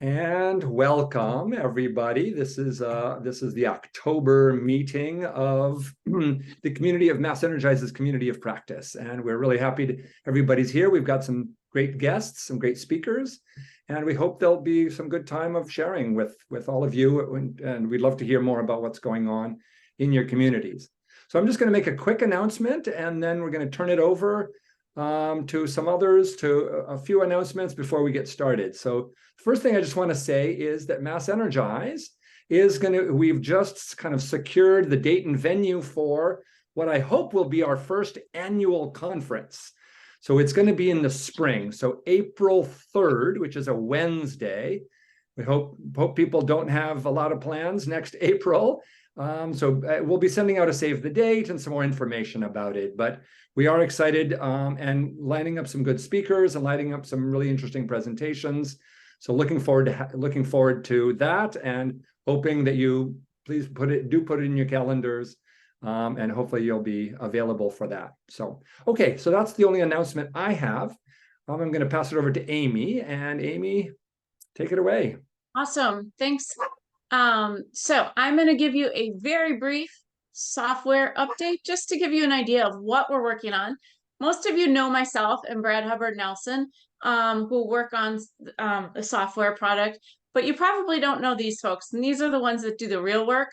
And welcome, everybody. This is the October meeting of the community of MassEnergize's community of practice, and we're really happy to everybody's here. We've got some great guests, some great speakers, and we hope there'll be some good time of sharing with all of you. And we'd love to hear more about what's going on in your communities. So I'm just going to make a quick announcement, and then we're going to turn it over to some others, to a few announcements before we get started. So first thing I just want to say is that MassEnergize we've just kind of secured the date and venue for what I hope will be our first annual conference. So it's going to be in the spring. So April 3rd, which is a Wednesday. We hope people don't have a lot of plans next April. So we'll be sending out a save the date and some more information about it. But we are excited and lining up some good speakers and lining up some really interesting presentations. So looking forward to that, and hoping that you please put it in your calendars, and hopefully you'll be available for that. So okay, so that's the only announcement I have. I'm going to pass it over to Amy, and Amy, take it away. Awesome, thanks. So I'm going to give you a very brief software update just to give you an idea of what we're working on. Most of you know myself and Brad Hubbard Nelson, who work on a software product, but you probably don't know these folks, and these are the ones that do the real work.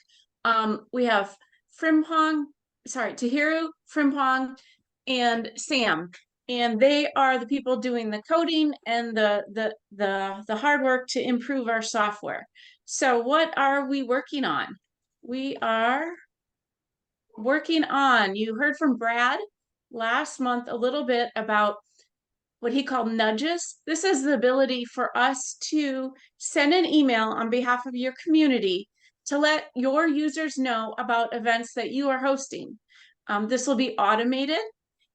We have Tahiru, Frimpong, and Sam, and they are the people doing the coding and the hard work to improve our software. So what are we working on? We are working on, you heard from Brad last month a little bit about what he called nudges. This is the ability for us to send an email on behalf of your community to let your users know about events that you are hosting. This will be automated.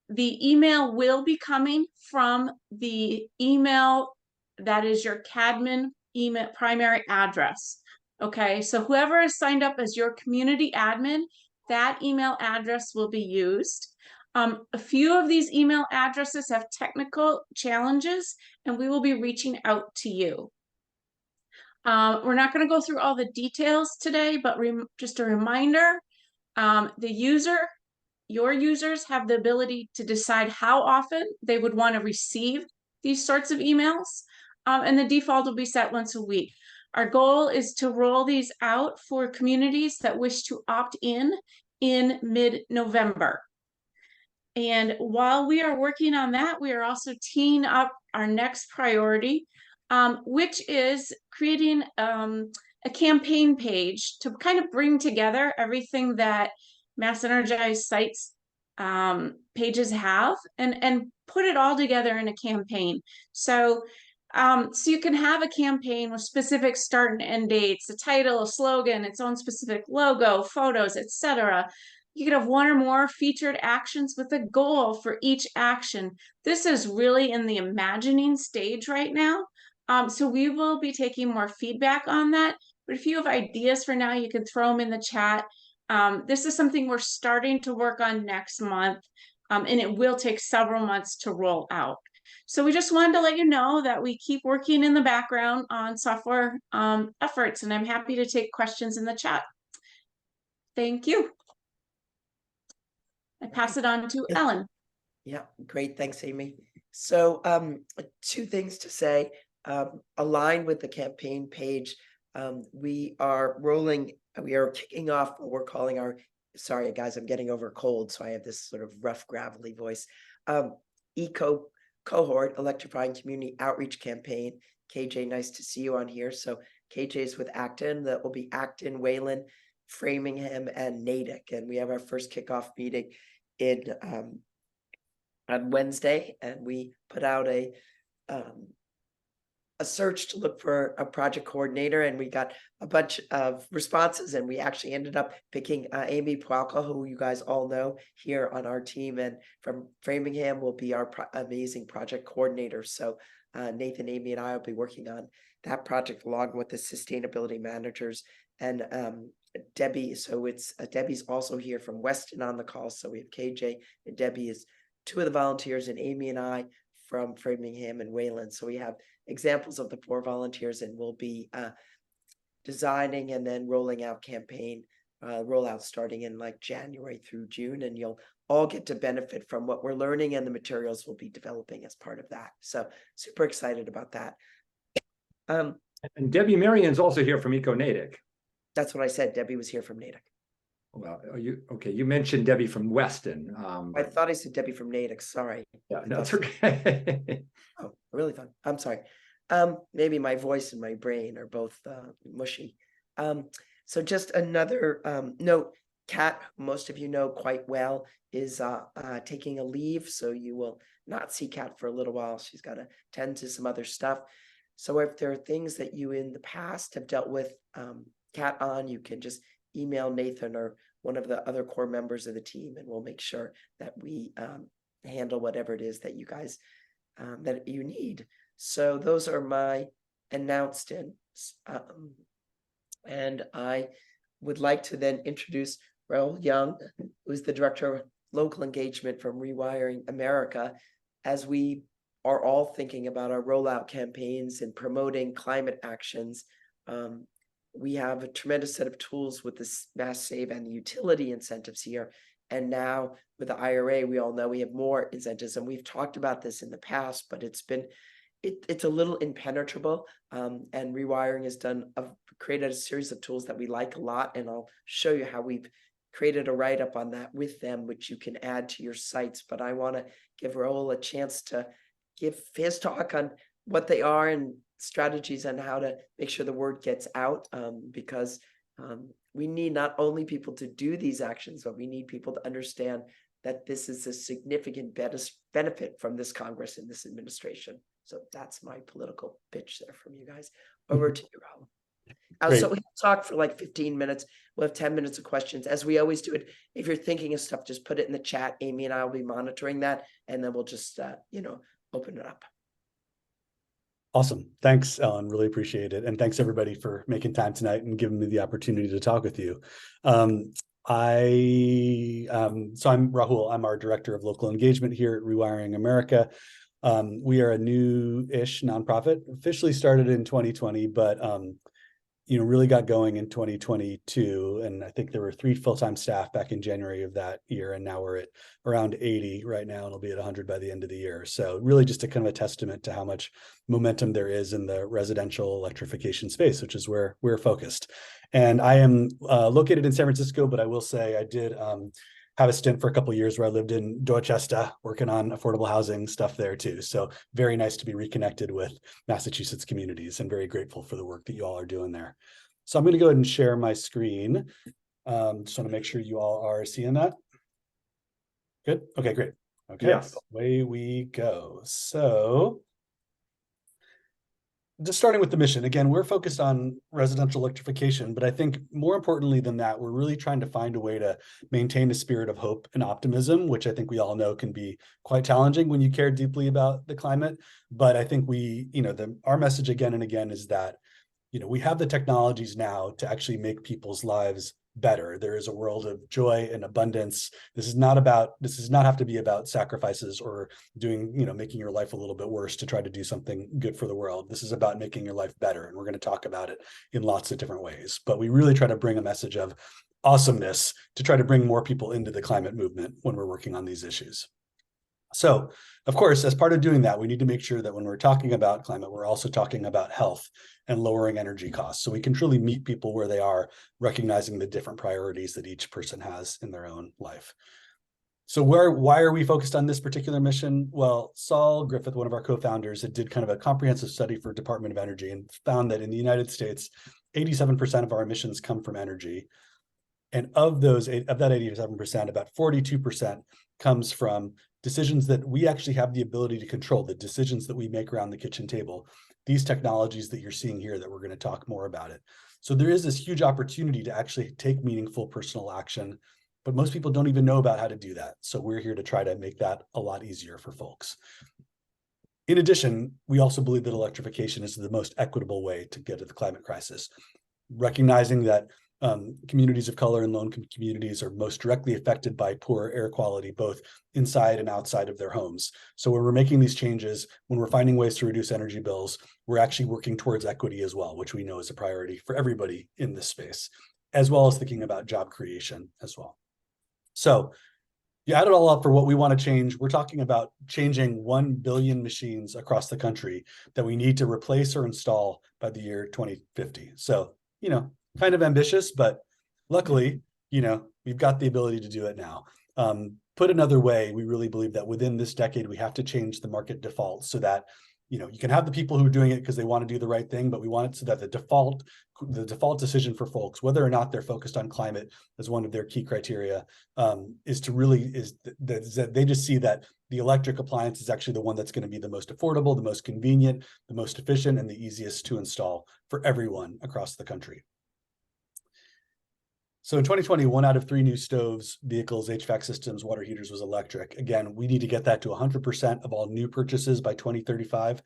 The email will be coming from the email that is your Cadman email primary address. Okay, so whoever is signed up as your community admin, that email address will be used. A few of these email addresses have technical challenges, and we will be reaching out to you. We're not going to go through all the details today, but just a reminder, your users have the ability to decide how often they would want to receive these sorts of emails, and the default will be set once a week. Our goal is to roll these out for communities that wish to opt in mid-November. And while we are working on that, we are also teeing up our next priority, which is creating a campaign page to kind of bring together everything that MassEnergize sites pages have and put it all together in a campaign. So you can have a campaign with specific start and end dates, a title, a slogan, its own specific logo, photos, etc. You could have one or more featured actions with a goal for each action. This is really in the imagining stage right now. So we will be taking more feedback on that. But if you have ideas for now, you can throw them in the chat. This is something we're starting to work on next month, and it will take several months to roll out. So we just wanted to let you know that we keep working in the background on software efforts, and I'm happy to take questions in the chat. Thank you. I pass it on to Ellen. Yeah, great. Thanks, Amy. So two things to say. Aligned with the campaign page, we are kicking off what we're calling our, sorry guys, I'm getting over a cold, so I have this sort of rough, gravelly voice. Eco cohort, Electrifying Community Outreach Campaign. KJ, nice to see you on here. So KJ is with Acton. That will be Acton, Wayland, Framingham, and Natick. And we have our first kickoff meeting on Wednesday, and we put out a search to look for a project coordinator, and we got a bunch of responses, and we actually ended up picking Amy Pualka, who you guys all know here on our team, and from Framingham will be our amazing project coordinator. So Nathan, Amy, and I will be working on that project along with the sustainability managers and Debbie. So it's Debbie's also here from Weston on the call. So we have KJ and Debbie as two of the volunteers, and Amy and I from Framingham and Wayland. So we have examples of the 4 volunteers, and we'll be designing and then rolling out campaign rollout starting in like January through June, and you'll all get to benefit from what we're learning and the materials we'll be developing as part of that. So super excited about that. And Debbie Marion's also here from Eco-Natick. That's what I said. Debbie was here from Natick. Well, you mentioned Debbie from Weston. I thought I said Debbie from Natick. Sorry. Yeah, that's okay. Oh, really fun. I'm sorry. Maybe my voice and my brain are both mushy. So just another note, Kat, most of you know quite well, is taking a leave. So you will not see Kat for a little while. She's got to tend to some other stuff. So if there are things that you in the past have dealt with Kat on, you can just email Nathan or one of the other core members of the team, and we'll make sure that we handle whatever it is that you guys that you need. So those are my announcements. And I would like to then introduce Raoul Young, who's the Director of Local Engagement from Rewiring America, as we are all thinking about our rollout campaigns and promoting climate actions. We have a tremendous set of tools with this Mass Save and the utility incentives here. And now with the IRA, we all know we have more incentives, and we've talked about this in the past, but it's a little impenetrable. And Rewiring has created a series of tools that we like a lot, and I'll show you how we've created a write-up on that with them, which you can add to your sites. But I want to give Raoul a chance to give his talk on what they are and strategies on how to make sure the word gets out, because we need not only people to do these actions, but we need people to understand that this is a significant benefit from this Congress and this administration. So that's my political pitch there from you guys. Over to you, Raoul. So we'll talk for like 15 minutes. We'll have 10 minutes of questions. As we always do it, if you're thinking of stuff, just put it in the chat. Amy and I will be monitoring that, and then we'll just, open it up. Awesome. Thanks, Ellen. Really appreciate it. And thanks everybody for making time tonight and giving me the opportunity to talk with you. So I'm Rahul. I'm our Director of Local Engagement here at Rewiring America. We are a new-ish nonprofit, officially started in 2020, but really got going in 2022. And I think there were 3 full-time staff back in January of that year. And now we're at around 80 right now, and it'll be at 100 by the end of the year. So really just a kind of a testament to how much momentum there is in the residential electrification space, which is where we're focused. And I am located in San Francisco, but I will say I did have a stint for a couple of years where I lived in Dorchester, working on affordable housing stuff there too. So very nice to be reconnected with Massachusetts communities, and very grateful for the work that you all are doing there. So I'm going to go ahead and share my screen. Just want to make sure you all are seeing that. Good. Okay, great. Okay, yes. Away we go. So just starting with the mission, again, we're focused on residential electrification, but I think more importantly than that, we're really trying to find a way to maintain a spirit of hope and optimism, which I think we all know can be quite challenging when you care deeply about the climate. But I think our message again and again is that, we have the technologies now to actually make people's lives better. There is a world of joy and abundance. This does not have to be about sacrifices or doing, making your life a little bit worse to try to do something good for the world. This is about making your life better. And we're going to talk about it in lots of different ways. But we really try to bring a message of awesomeness to try to bring more people into the climate movement when we're working on these issues. So, of course, as part of doing that, we need to make sure that when we're talking about climate, we're also talking about health and lowering energy costs. So we can truly meet people where they are, recognizing the different priorities that each person has in their own life. So why are we focused on this particular mission? Well, Saul Griffith, one of our co-founders, did kind of a comprehensive study for Department of Energy and found that in the United States, 87% of our emissions come from energy. And of that 87%, about 42% comes from decisions that we actually have the ability to control, the decisions that we make around the kitchen table, these technologies that you're seeing here that we're going to talk more about it. So there is this huge opportunity to actually take meaningful personal action, but most people don't even know about how to do that. So we're here to try to make that a lot easier for folks. In addition, we also believe that electrification is the most equitable way to get to the climate crisis, recognizing that communities of color and low-income communities are most directly affected by poor air quality, both inside and outside of their homes. So when we're making these changes, when we're finding ways to reduce energy bills, we're actually working towards equity as well, which we know is a priority for everybody in this space, as well as thinking about job creation as well. So you add it all up for what we want to change. We're talking about changing 1 billion machines across the country that we need to replace or install by the year 2050. So, kind of ambitious, but luckily, we've got the ability to do it now. Put another way, we really believe that within this decade, we have to change the market default so that, you can have the people who are doing it because they want to do the right thing, but we want it so that the default decision for folks, whether or not they're focused on climate as one of their key criteria, is that they just see that the electric appliance is actually the one that's going to be the most affordable, the most convenient, the most efficient, and the easiest to install for everyone across the country. So in 2020, 1 out of 3 new stoves, vehicles, HVAC systems, water heaters was electric. Again, we need to get that to 100% of all new purchases by 2035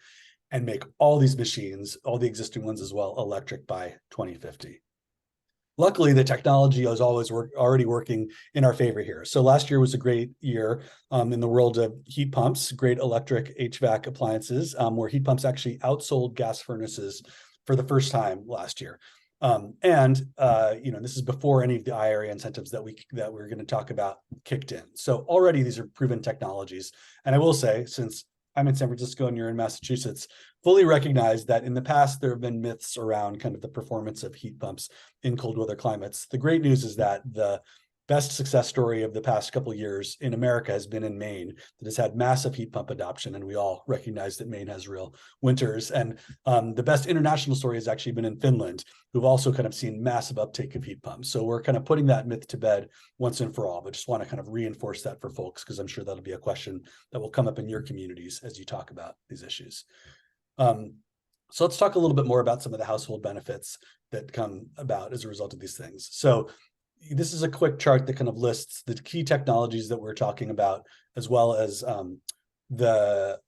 and make all these machines, all the existing ones as well, electric by 2050. Luckily, the technology is already working in our favor here. So last year was a great year in the world of heat pumps, great electric HVAC appliances, where heat pumps actually outsold gas furnaces for the first time last year. This is before any of the IRA incentives that we're going to talk about kicked in. So already these are proven technologies. And I will say, since I'm in San Francisco and you're in Massachusetts, fully recognize that in the past, there have been myths around kind of the performance of heat pumps in cold weather climates. The great news is that the best success story of the past couple of years in America has been in Maine, that has had massive heat pump adoption. And we all recognize that Maine has real winters. And the best international story has actually been in Finland, who've also kind of seen massive uptake of heat pumps. So we're kind of putting that myth to bed once and for all, but just want to kind of reinforce that for folks, because I'm sure that'll be a question that will come up in your communities as you talk about these issues. So let's talk a little bit more about some of the household benefits that come about as a result of these things. So this is a quick chart that kind of lists the key technologies that we're talking about, as well as the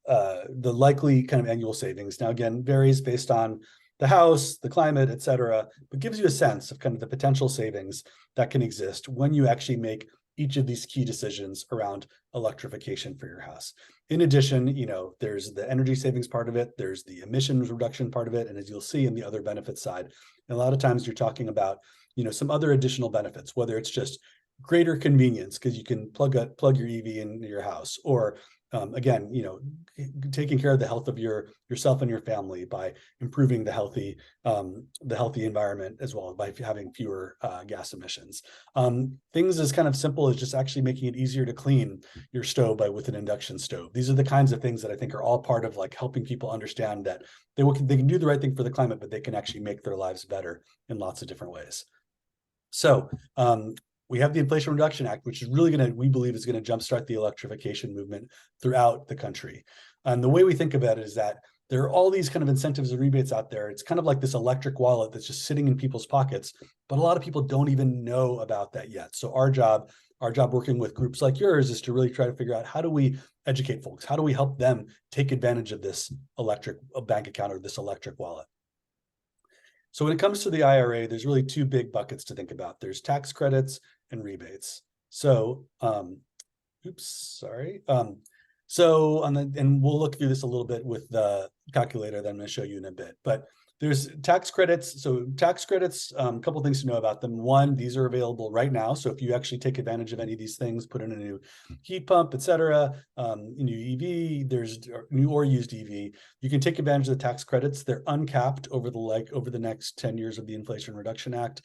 likely kind of annual savings. Now, again, varies based on the house, the climate, et cetera, but gives you a sense of kind of the potential savings that can exist when you actually make each of these key decisions around electrification for your house. In addition, there's the energy savings part of it, there's the emissions reduction part of it, and as you'll see in the other benefits side, a lot of times you're talking about some other additional benefits, whether it's just greater convenience because you can plug your EV into your house, or again, taking care of the health of yourself and your family by improving the healthy environment, as well by having fewer gas emissions. Things as kind of simple as just actually making it easier to clean your stove with an induction stove. These are the kinds of things that I think are all part of like helping people understand that they can do the right thing for the climate, but they can actually make their lives better in lots of different ways. So we have the Inflation Reduction Act, which is really we believe is going to jumpstart the electrification movement throughout the country. And the way we think about it is that there are all these kind of incentives and rebates out there. It's kind of like this electric wallet that's just sitting in people's pockets, but a lot of people don't even know about that yet. So our job working with groups like yours is to really try to figure out, how do we educate folks? How do we help them take advantage of this electric bank account or this electric wallet? So when it comes to the IRA, there's really 2 big buckets to think about. There's tax credits and rebates. So, and we'll look through this a little bit with the calculator that I'm going to show you in a bit, but there's tax credits. So tax credits, a couple of things to know about them. One, these are available right now. So if you actually take advantage of any of these things, put in a new heat pump, et cetera, new EV, there's new or used EV, you can take advantage of the tax credits. They're uncapped over the next 10 years of the Inflation Reduction Act.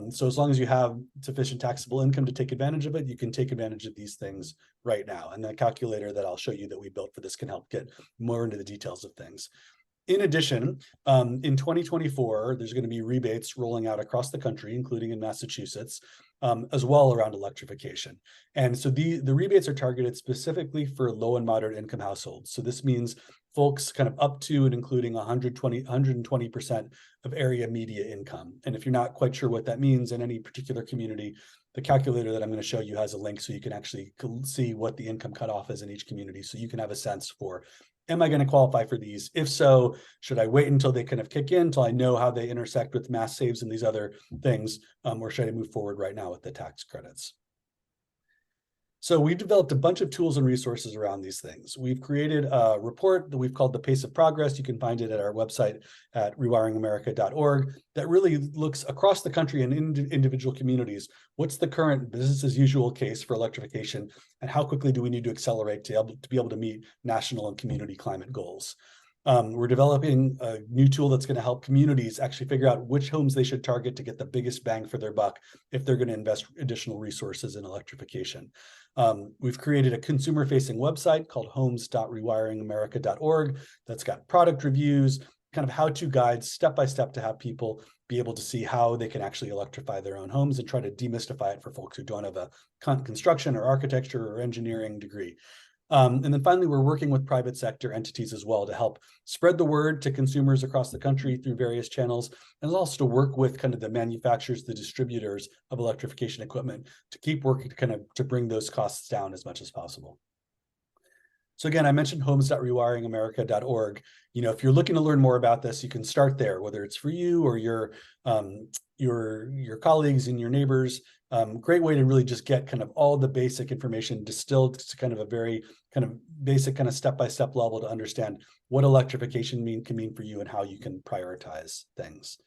So as long as you have sufficient taxable income to take advantage of it, you can take advantage of these things right now. And the calculator that I'll show you that we built for this can help get more into the details of things. In addition, in 2024, there's going to be rebates rolling out across the country, including in Massachusetts, as well around electrification. And so the rebates are targeted specifically for low and moderate income households. So this means folks kind of up to and including 120% of area media income. And if you're not quite sure what that means in any particular community, the calculator that I'm going to show you has a link so you can actually see what the income cutoff is in each community, so you can have a sense for am I going to qualify for these? If so, should I wait until they kind of kick in, until I know how they intersect with mass saves and these other things, or should I move forward right now with the tax credits? So we developed a bunch of tools and resources around these things. We've created a report that we've called the Pace of Progress. You can find it at our website at rewiringamerica.org that really looks across the country and in individual communities. What's the current business as usual case for electrification, and how quickly do we need to accelerate to be able to meet national and community climate goals? We're developing a new tool that's going to help communities actually figure out which homes they should target to get the biggest bang for their buck if they're going to invest additional resources in electrification. We've created a consumer-facing website called homes.rewiringamerica.org that's got product reviews, kind of how-to guides, step-by-step to have people be able to see how they can actually electrify their own homes and try to demystify it for folks who don't have a construction or architecture or engineering degree. And then finally, we're working with private sector entities as well to help spread the word to consumers across the country through various channels, and also to work with kind of the manufacturers, the distributors of electrification equipment to keep working to bring those costs down as much as possible. So again, I mentioned homes.rewiringamerica.org. If you're looking to learn more about this, you can start there, whether it's for you or your colleagues and your neighbors. Great way to really just get kind of all the basic information distilled to kind of a very kind of basic kind of step-by-step level to understand what electrification can mean for you and how you can prioritize things.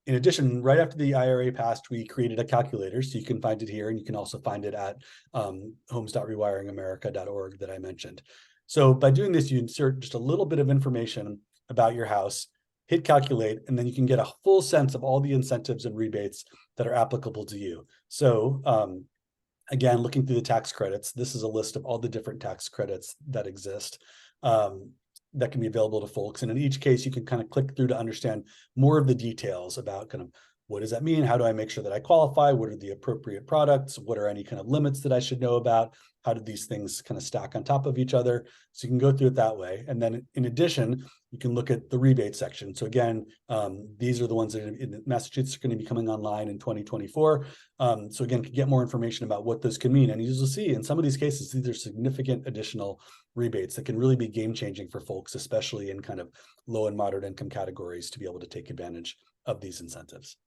In addition, right after the IRA passed, we created a calculator, so you can find it here, and you can also find it at homes.rewiringamerica.org that I mentioned. So by doing this, you insert just a little bit of information about your house, hit calculate, and then you can get a full sense of all the incentives and rebates that are applicable to you. So again, looking through the tax credits, this is a list of all the different tax credits that exist. That can be available to folks. And in each case, you can kind of click through to understand more of the details about kind of what does that mean? How do I make sure that I qualify? What are the appropriate products? What are any kind of limits that I should know about? How do these things kind of stack on top of each other? So you can go through it that way. And then in addition, you can look at the rebate section. So again, these are the ones that in Massachusetts are going to be coming online in 2024. So again, to get more information about what those can mean. And you'll see in some of these cases, these are significant additional rebates that can really be game changing for folks, especially in kind of low and moderate income categories, to be able to take advantage of these incentives.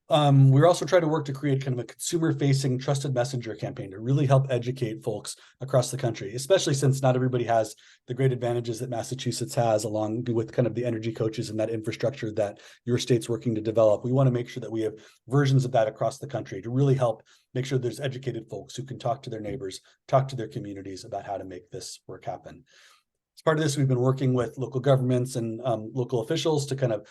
We're also trying to work to create kind of a consumer-facing trusted messenger campaign to really help educate folks across the country, especially since not everybody has the great advantages that Massachusetts has, along with kind of the energy coaches and that infrastructure that your state's working to develop. We want to make sure that we have versions of that across the country to really help make sure there's educated folks who can talk to their neighbors, talk to their communities about how to make this work happen. As part of this, we've been working with local governments and local officials to kind of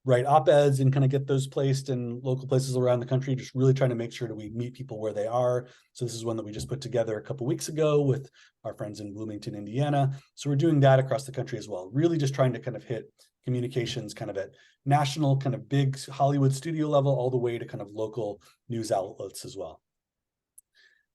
write op-eds and kind of get those placed in local places around the country, just really trying to make sure that we meet people where they are. So this is one that we just put together a couple of weeks ago with our friends in Bloomington, Indiana. So we're doing that across the country as well, really just trying to kind of hit communications kind of at national, kind of big Hollywood studio level, all the way to kind of local news outlets as well.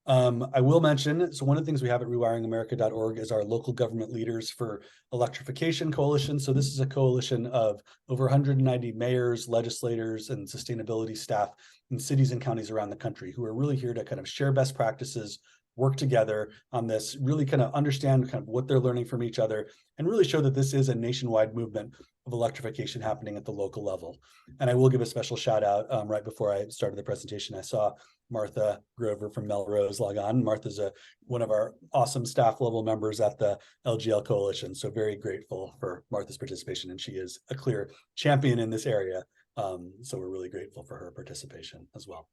I will mention, so one of the things we have at rewiringamerica.org is our local government leaders for electrification coalition. So this is a coalition of over 190 mayors, legislators, and sustainability staff in cities and counties around the country who are really here to kind of share best practices, work together on this, really kind of understand kind of what they're learning from each other, and really show that this is a nationwide movement of electrification happening at the local level. And I will give a special shout out right before I started the presentation. I saw Martha Grover from Melrose log on. Martha's one of our awesome staff level members at the LGL Coalition. So very grateful for Martha's participation, and she is a clear champion in this area. So we're really grateful for her participation as well.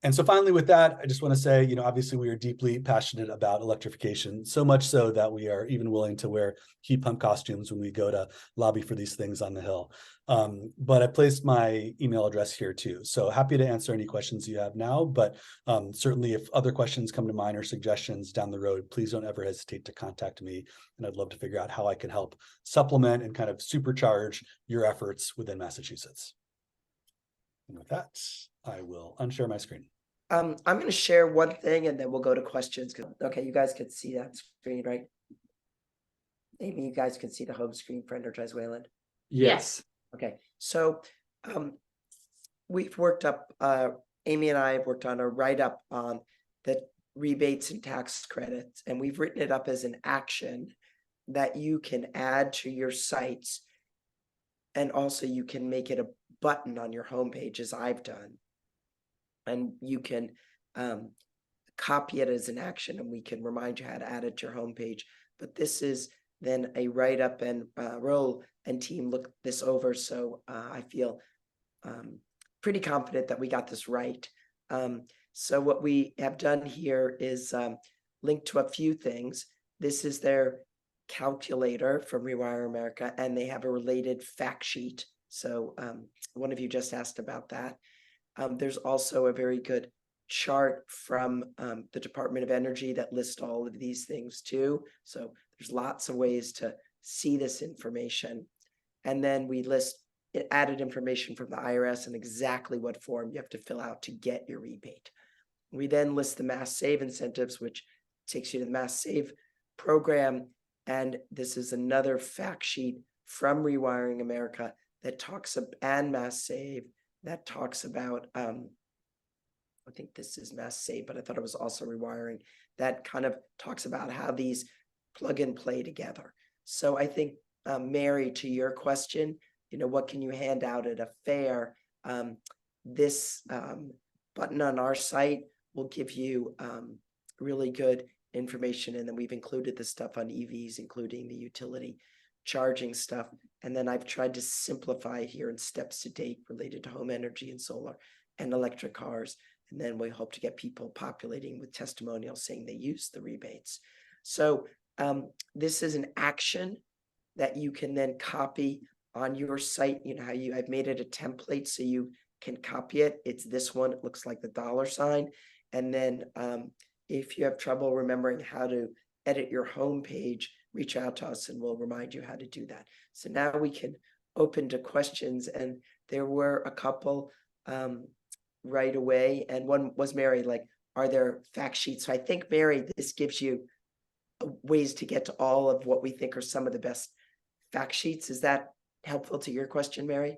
And so finally with that, I just want to say, obviously we are deeply passionate about electrification, so much so that we are even willing to wear heat pump costumes when we go to lobby for these things on the Hill. But I placed my email address here too. So happy to answer any questions you have now, but certainly if other questions come to mind or suggestions down the road, please don't ever hesitate to contact me. And I'd love to figure out how I can help supplement and kind of supercharge your efforts within Massachusetts. And with that, I will unshare my screen. I'm going to share one thing and then we'll go to questions. Okay, you guys can see that screen, right? Maybe you guys can see the home screen for Energize Wayland. Yes. Okay, so we've worked up, Amy and I have worked on a write-up on the rebates and tax credits, and we've written it up as an action that you can add to your sites. And also you can make it a button on your homepage, as I've done. And you can copy it as an action, and we can remind you how to add it to your homepage. But this is then a write up, and Roll and team look this over. So I feel pretty confident that we got this right. So what we have done here is link to a few things. This is their calculator from Rewire America, and they have a related fact sheet. So one of you just asked about that. There's also a very good chart from the Department of Energy that lists all of these things too. So there's lots of ways to see this information. And then we list added information from the IRS and exactly what form you have to fill out to get your rebate. We then list the Mass Save incentives, which takes you to the Mass Save program. And this is another fact sheet from Rewiring America that talks about, and Mass Save, that talks about, I think this is Mass Save, but I thought it was also Rewiring, that kind of talks about how these plug and play together. So I think, Mary, to your question, what can you hand out at a fair? This button on our site will give you really good information. And then we've included the stuff on EVs, including the utility charging stuff. And then I've tried to simplify here in steps to date related to home energy and solar and electric cars. And then we hope to get people populating with testimonials saying they use the rebates. So this is an action that you can then copy on your site. I've made it a template so you can copy it. It's this one. It looks like the $sign. And then if you have trouble remembering how to edit your home page, reach out to us and we'll remind you how to do that. So now we can open to questions. And there were a couple right away. And one was Mary, like, are there fact sheets? So I think, Mary, this gives you ways to get to all of what we think are some of the best fact sheets. Is that helpful to your question, Mary?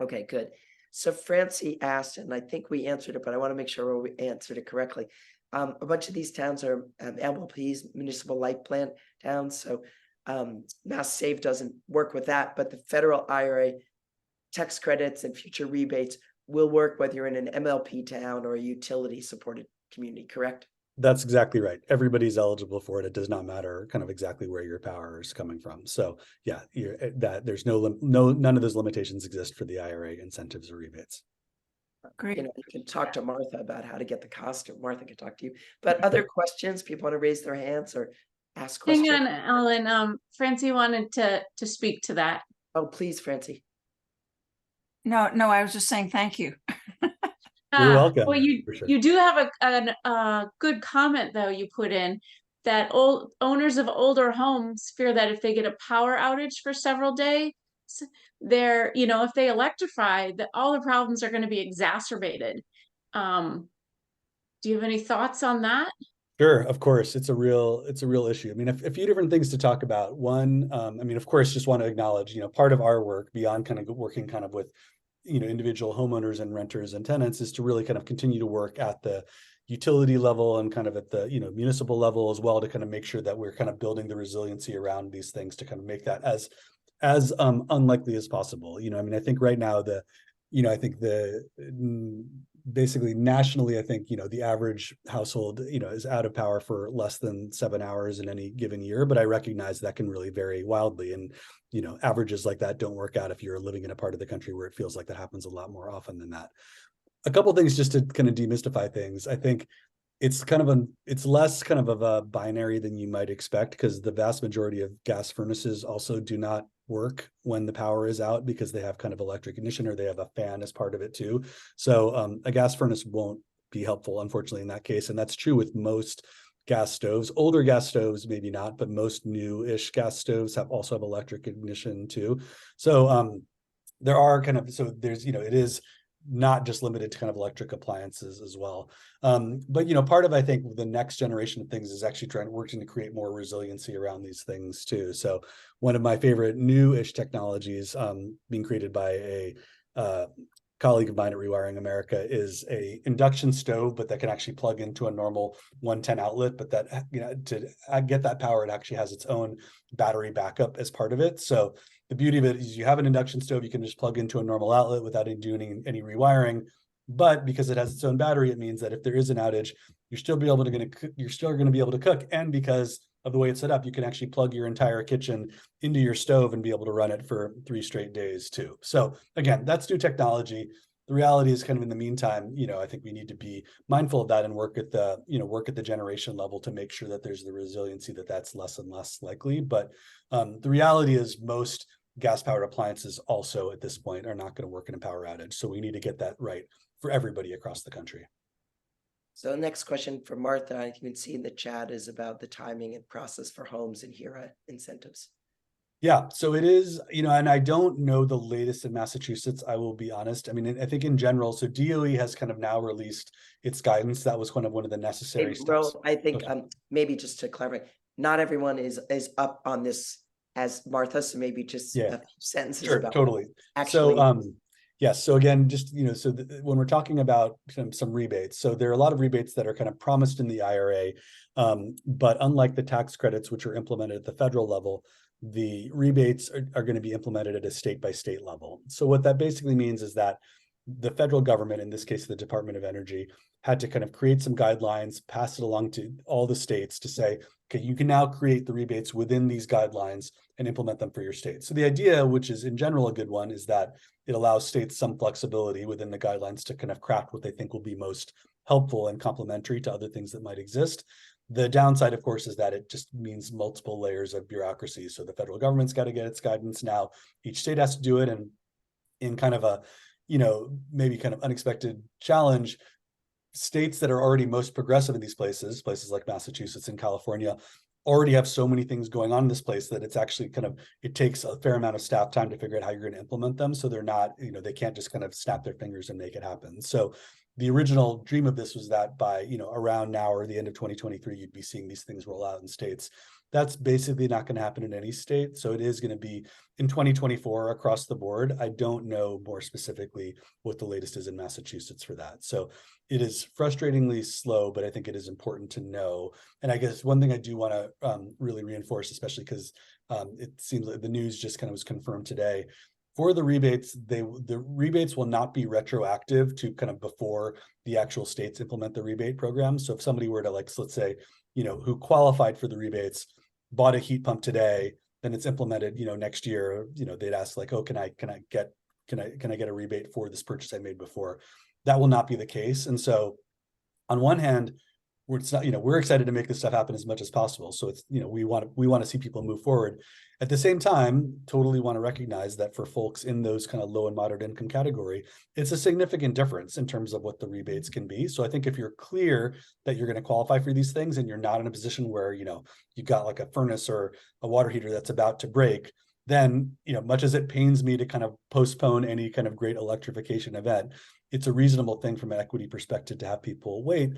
Okay, good. So Francie asked, and I think we answered it, but I want to make sure we answered it correctly. A bunch of these towns are MLPs, municipal light plant towns. So Mass Save doesn't work with that, but the federal IRA tax credits and future rebates will work whether you're in an MLP town or a utility supported community, correct? That's exactly right. Everybody's eligible for it. It does not matter kind of exactly where your power is coming from. So yeah, there's none of those limitations exist for the IRA incentives or rebates. Great. You can talk to Martha about how to get the costume. Martha can talk to you. But other questions, people want to raise their hands or ask questions? Hang on, Ellen. Francie wanted to speak to that. Oh, please, Francie. No, I was just saying thank you. You're welcome. Well, you do have a good comment though you put in that owners of older homes fear that if they get a power outage for several days, if they electrify, that all the problems are going to be exacerbated. Do you have any thoughts on that? Sure, of course, it's a real issue. I mean, a few different things to talk about. One, of course, just want to acknowledge, part of our work beyond kind of working kind of with individual homeowners and renters and tenants is to really kind of continue to work at the utility level and kind of at the municipal level as well to kind of make sure that we're kind of building the resiliency around these things to kind of make that as unlikely as possible. I think right now basically nationally, I think, the average household, is out of power for less than 7 hours in any given year, but I recognize that can really vary wildly. And, averages like that don't work out if you're living in a part of the country where it feels like that happens a lot more often than that. A couple of things just to kind of demystify things. I think it's less kind of a binary than you might expect, because the vast majority of gas furnaces also do not work when the power is out because they have kind of electric ignition or they have a fan as part of it too. So a gas furnace won't be helpful, unfortunately, in that case. And that's true with most gas stoves. Older gas stoves, maybe not, but most new-ish gas stoves also have electric ignition too. So there are there's, it is not just limited to kind of electric appliances as well. But, part of, I think, the next generation of things is actually working to create more resiliency around these things too. So one of my favorite new-ish technologies being created by a colleague of mine at Rewiring America is a induction stove, but that can actually plug into a normal 110 outlet. But that, you know, to get that power, it actually has its own battery backup as part of it. So the beauty of it is you have an induction stove, you can just plug into a normal outlet without doing any rewiring. But because it has its own battery, it means that if there is an outage, you're still going to be able to cook. And because of the way it's set up, you can actually plug your entire kitchen into your stove and be able to run it for 3 straight days too. So again, that's new technology. The reality is kind of in the meantime, you know, I think we need to be mindful of that and work at the generation level to make sure that there's the resiliency that's less and less likely. But the reality is most gas-powered appliances also at this point are not going to work in a power outage. So we need to get that right for everybody across the country. So the next question for Martha, you can see in the chat, is about the timing and process for homes and HERA incentives. Yeah, so it is, you know, and I don't know the latest in Massachusetts, I will be honest. I mean, I think in general, so DOE has kind of now released its guidance. That was kind of one of the necessary steps. I think Okay. maybe just to clarify, not everyone is up on this as Martha, so maybe just Yeah. a few sentences Sure, about totally. actually. So, yes. So again, just, you know, so when we're talking about some rebates, so there are a lot of rebates that are kind of promised in the IRA, but unlike the tax credits, which are implemented at the federal level, the rebates are going to be implemented at a state by state level. So what that basically means is that the federal government, in this case, the Department of Energy, had to kind of create some guidelines, pass it along to all the states to say, okay, you can now create the rebates within these guidelines and implement them for your state. So the idea, which is in general a good one, is that it allows states some flexibility within the guidelines to kind of craft what they think will be most helpful and complementary to other things that might exist. The downside, of course, is that it just means multiple layers of bureaucracy. So the federal government's got to get its guidance now. Each state has to do it. And in kind of a, you know, maybe kind of unexpected challenge, states that are already most progressive in these places like Massachusetts and California, already have so many things going on in this place that it's actually kind of, it takes a fair amount of staff time to figure out how you're going to implement them. So they're not, you know, they can't just kind of snap their fingers and make it happen. So the original dream of this was that by, you know, around now or the end of 2023, you'd be seeing these things roll out in states. That's basically not going to happen in any state. So it is going to be in 2024 across the board. I don't know more specifically what the latest is in Massachusetts for that. So it is frustratingly slow, but I think it is important to know. And I guess one thing I do want to really reinforce, especially because it seems like the news just kind of was confirmed today. For the rebates, the rebates will not be retroactive to kind of before the actual states implement the rebate program. So if somebody were to, like, let's say, you know, who qualified for the rebates, bought a heat pump today, then it's implemented, you know, next year, you know, they'd ask like, oh, can I get a rebate for this purchase I made before? That will not be the case. And so on one hand, we're excited to make this stuff happen as much as possible. So it's, you know, we want to see people move forward. At the same time, totally want to recognize that for folks in those kind of low and moderate income category, it's a significant difference in terms of what the rebates can be. So I think if you're clear that you're going to qualify for these things and you're not in a position where, you know, you've got like a furnace or a water heater that's about to break, then, you know, much as it pains me to kind of postpone any kind of great electrification event, it's a reasonable thing from an equity perspective to have people wait.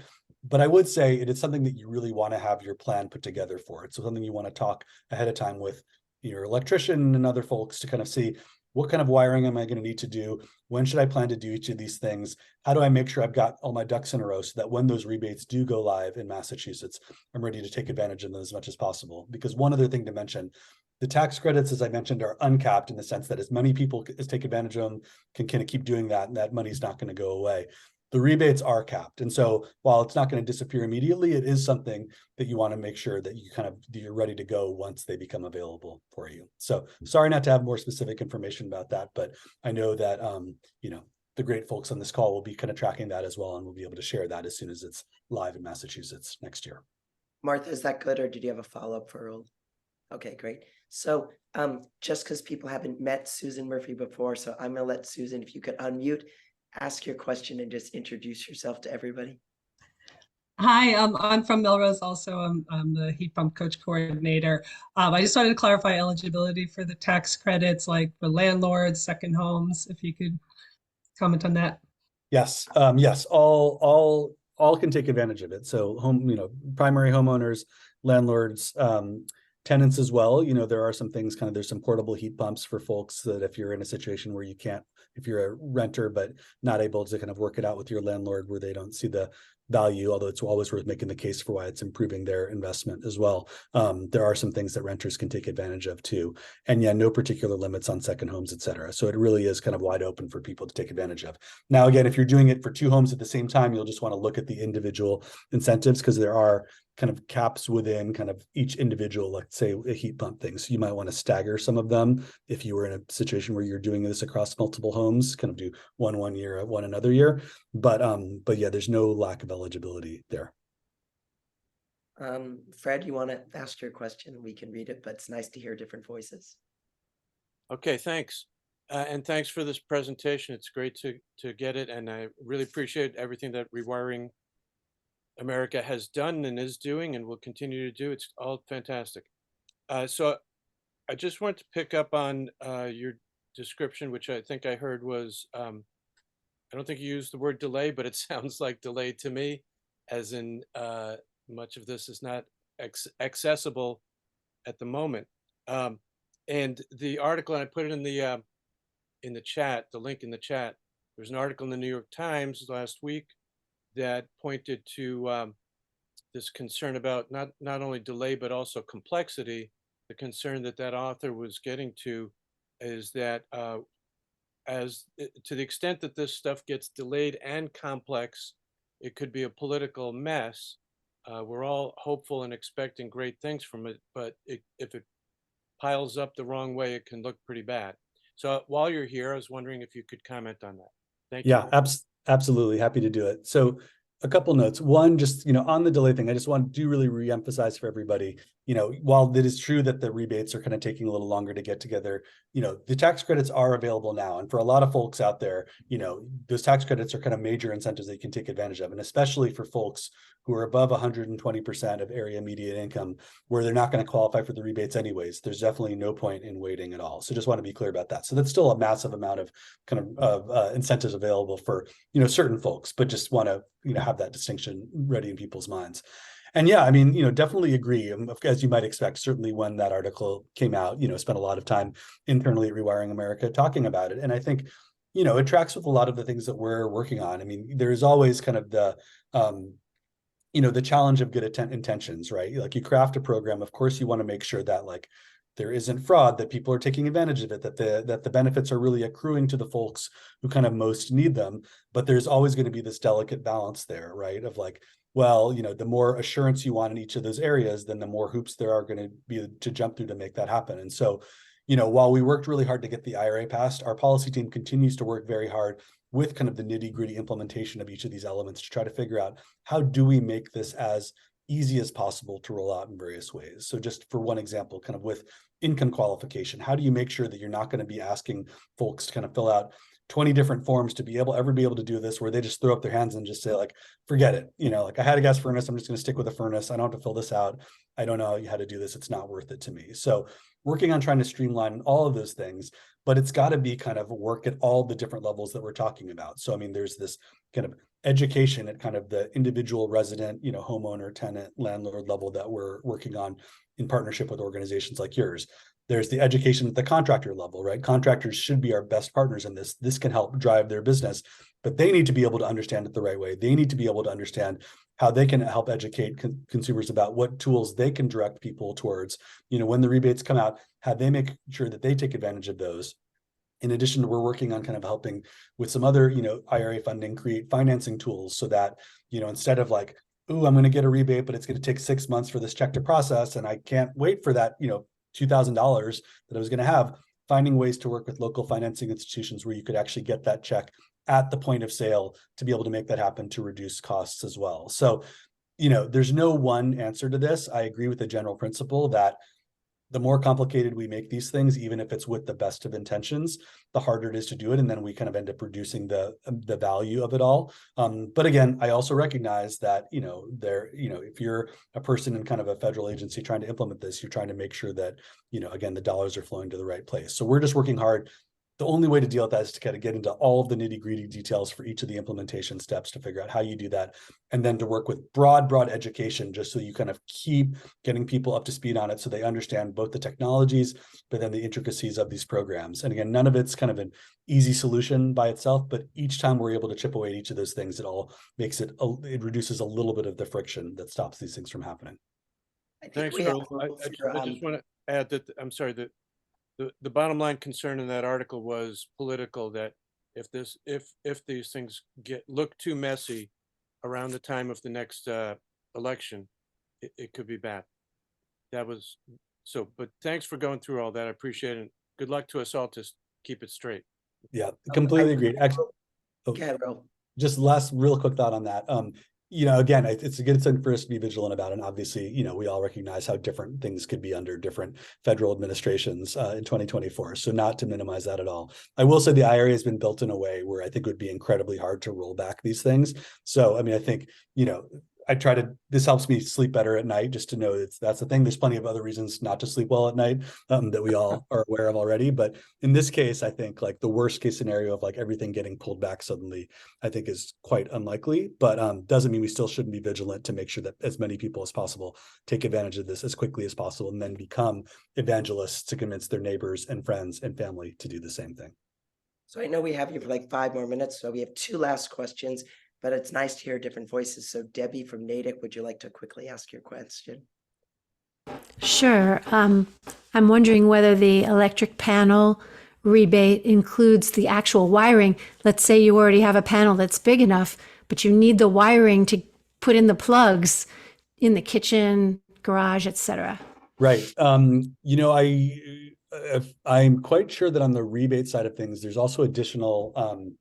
But I would say it is something that you really want to have your plan put together for it. So something you want to talk ahead of time with your electrician and other folks to kind of see what kind of wiring am I going to need to do? When should I plan to do each of these things? How do I make sure I've got all my ducks in a row so that when those rebates do go live in Massachusetts, I'm ready to take advantage of them as much as possible? Because one other thing to mention, the tax credits, as I mentioned, are uncapped in the sense that as many people as take advantage of them can kind of keep doing that, and that money's not going to go away. The rebates are capped. And so while it's not going to disappear immediately, it is something that you want to make sure that you're ready to go once they become available for you. So sorry not to have more specific information about that, but I know that, you know, the great folks on this call will be kind of tracking that as well, and we'll be able to share that as soon as it's live in Massachusetts next year. Martha, is that good, or did you have a follow-up for Earl? Okay, great. So just because people haven't met Susan Murphy before, so I'm going to let Susan, if you could unmute, ask your question and just introduce yourself to everybody. Hi, I'm from Melrose also. I'm the heat pump coach coordinator. I just wanted to clarify eligibility for the tax credits, like for landlords, second homes, if you could comment on that. Yes, yes, all can take advantage of it. So primary homeowners, landlords, tenants as well. There are some things there's some portable heat pumps for folks that if you're in a situation where you can't, if you're a renter, but not able to kind of work it out with your landlord where they don't see the value, although it's always worth making the case for why it's improving their investment as well. There are some things that renters can take advantage of too. And yeah, no particular limits on second homes, et cetera. So it really is kind of wide open for people to take advantage of. Now, again, if you're doing it for 2 homes at the same time, you'll just want to look at the individual incentives because there are kind of caps within kind of each individual, like say a heat pump thing. So you might want to stagger some of them if you were in a situation where you're doing this across multiple homes, kind of do one year, one another year. But yeah, there's no lack of eligibility there. Fred, you want to ask your question? We can read it, but it's nice to hear different voices. Okay, thanks. And thanks for this presentation. It's great to get it. And I really appreciate everything that Rewiring America has done and is doing and will continue to do. It's all fantastic. So I just want to pick up on your description, which I think I heard was, I don't think you used the word delay, but it sounds like delay to me, as in much of this is not accessible at the moment. And the article, and I put it in the chat, the link in the chat, there's an article in the New York Times last week that pointed to this concern about not only delay, but also complexity. The concern that author was getting to is that to the extent that this stuff gets delayed and complex, it could be a political mess. We're all hopeful and expecting great things from it, but if it piles up the wrong way, it can look pretty bad. So while you're here, I was wondering if you could comment on that. Thank you. Yeah, absolutely. Happy to do it. So a couple notes. One, just, on the delay thing, I just want to really reemphasize for everybody, while it is true that the rebates are kind of taking a little longer to get together, the tax credits are available now. And for a lot of folks out there, those tax credits are kind of major incentives that you can take advantage of. And especially for folks who are above 120% of area median income, where they're not going to qualify for the rebates anyways, there's definitely no point in waiting at all. So just want to be clear about that. So that's still a massive amount of kind of incentives available for, certain folks, but just want to, have that distinction ready in people's minds. And yeah, I mean, definitely agree. As you might expect, certainly when that article came out, spent a lot of time internally at Rewiring America talking about it. And I think, it tracks with a lot of the things that we're working on. I mean, there's always kind of the challenge of good intentions, right? Like you craft a program, of course, you want to make sure that like there isn't fraud, that people are taking advantage of it, that the benefits are really accruing to the folks who kind of most need them. But there's always going to be this delicate balance there, right? Of like, well, the more assurance you want in each of those areas, then the more hoops there are going to be to jump through to make that happen. And so, while we worked really hard to get the IRA passed, our policy team continues to work very hard with kind of the nitty-gritty implementation of each of these elements to try to figure out how do we make this as easy as possible to roll out in various ways. So just for one example, kind of with income qualification, how do you make sure that you're not going to be asking folks to kind of fill out 20 different forms to ever be able to do this, where they just throw up their hands and just say like, forget it. Like I had a gas furnace, I'm just going to stick with a furnace. I don't have to fill this out. I don't know how to do this. It's not worth it to me. So working on trying to streamline all of those things, but it's got to be kind of work at all the different levels that we're talking about. So, I mean, there's this kind of education at kind of the individual resident, homeowner, tenant, landlord level that we're working on in partnership with organizations like yours. There's the education at the contractor level, right? Contractors should be our best partners in this. This can help drive their business, but they need to be able to understand it the right way. They need to be able to understand how they can help educate consumers about what tools they can direct people towards. When the rebates come out, how they make sure that they take advantage of those. In addition, we're working on kind of helping with some other, IRA funding, create financing tools so that, instead of like, ooh, I'm going to get a rebate, but it's going to take 6 months for this check to process, and I can't wait for that, $2,000 that I was going to have, finding ways to work with local financing institutions where you could actually get that check at the point of sale to be able to make that happen to reduce costs as well. So, there's no one answer to this. I agree with the general principle that the more complicated we make these things, even if it's with the best of intentions, the harder it is to do it. And then we kind of end up reducing the value of it all. But again, I also recognize that, if you're a person in kind of a federal agency trying to implement this, you're trying to make sure that, again, the dollars are flowing to the right place. So we're just working hard the only way to deal with that is to kind of get into all of the nitty-gritty details for each of the implementation steps to figure out how you do that, and then to work with broad education, just so you kind of keep getting people up to speed on it so they understand both the technologies, but then the intricacies of these programs. And again, none of it's kind of an easy solution by itself, but each time we're able to chip away at each of those things, it all makes it, it reduces a little bit of the friction that stops these things from happening. I think Thanks, we have Earl. I room for, just want to add that, I'm sorry, that the bottom line concern in that article was political, that if these things look too messy around the time of the next election, it could be bad. That was so, but thanks for going through all that. I appreciate it. Good luck to us all to keep it straight. Yeah, completely agreed. Actually, yeah, Earl. just last real quick thought on that. You know, again, it's a good thing for us to be vigilant about, and obviously, you know, we all recognize how different things could be under different federal administrations in 2024. So not to minimize that at all. I will say the IRA has been built in a way where I think it would be incredibly hard to roll back these things. So, I mean, I think, you know, this helps me sleep better at night, just to know that's the thing. There's plenty of other reasons not to sleep well at night that we all are aware of already. But in this case, I think like the worst case scenario of like everything getting pulled back suddenly, I think is quite unlikely, but doesn't mean we still shouldn't be vigilant to make sure that as many people as possible take advantage of this as quickly as possible, and then become evangelists to convince their neighbors and friends and family to do the same thing. So I know we have you for like 5 more minutes, so we have 2 last questions, but it's nice to hear different voices. So Debbie from Natick, would you like to quickly ask your question? Sure. I'm wondering whether the electric panel rebate includes the actual wiring. Let's say you already have a panel that's big enough, but you need the wiring to put in the plugs in the kitchen, garage, etc. Right. You know, I'm quite sure that on the rebate side of things, there's also additional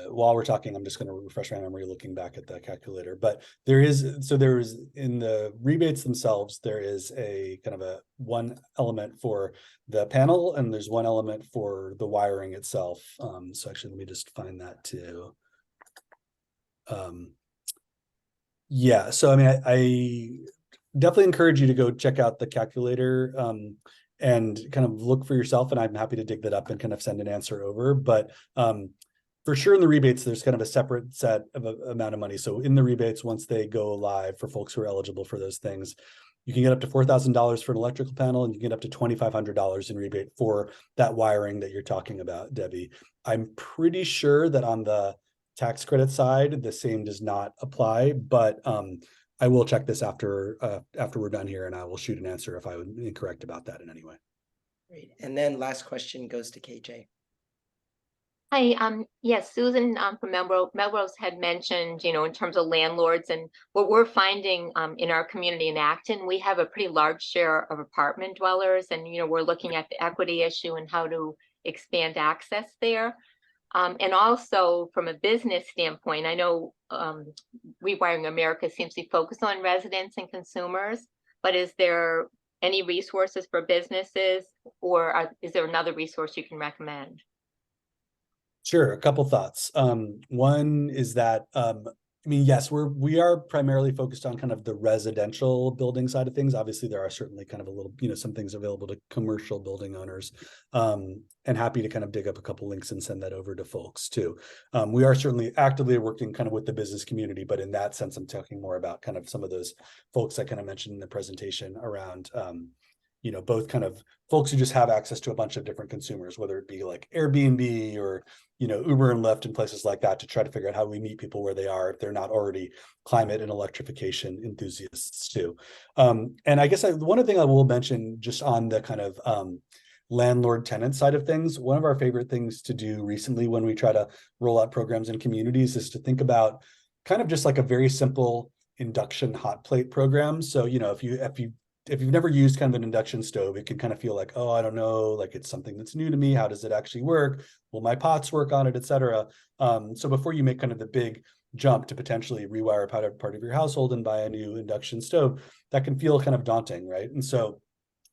while we're talking, I'm just going to refresh my memory looking back at the calculator, but there's in the rebates themselves, there is a kind of a one element for the panel, and there's one element for the wiring itself. So actually, let me just find that too. Yeah, so I mean, I definitely encourage you to go check out the calculator and kind of look for yourself, and I'm happy to dig that up and kind of send an answer over. But for sure in the rebates, there's kind of a separate set of amount of money. So in the rebates, once they go live for folks who are eligible for those things, you can get up to $4,000 for an electrical panel, and you can get up to $2,500 in rebate for that wiring that you're talking about, Debbie. I'm pretty sure that on the tax credit side, the same does not apply, but I will check this after we're done here, and I will shoot an answer if I was incorrect about that in any way. Great. And then last question goes to KJ. Hi, yes, Susan from Melrose had mentioned, you know, in terms of landlords, and what we're finding in our community in Acton, we have a pretty large share of apartment dwellers, and, you know, we're looking at the equity issue and how to expand access there. And also from a business standpoint, I know Rewiring America seems to focus on residents and consumers, but is there any resources for businesses, or is there another resource you can recommend? Sure, a couple thoughts. One is that I mean, yes, we are primarily focused on kind of the residential building side of things. Obviously, there are certainly kind of a little, you know, some things available to commercial building owners, and happy to kind of dig up a couple links and send that over to folks too. We are certainly actively working kind of with the business community, but in that sense, I'm talking more about kind of some of those folks I kind of mentioned in the presentation around you know, both kind of folks who just have access to a bunch of different consumers, whether it be like Airbnb or, you know, Uber and Lyft and places like that, to try to figure out how we meet people where they are if they're not already climate and electrification enthusiasts too. And I guess one other thing I will mention just on the kind of landlord tenant side of things, one of our favorite things to do recently when we try to roll out programs in communities is to think about kind of just like a very simple induction hot plate program. So, you know, if you've never used kind of an induction stove, it can kind of feel like, oh, I don't know, like it's something that's new to me. How does it actually work? Will my pots work on it, et cetera? So before you make kind of the big jump to potentially rewire part of your household and buy a new induction stove, that can feel kind of daunting, right? And so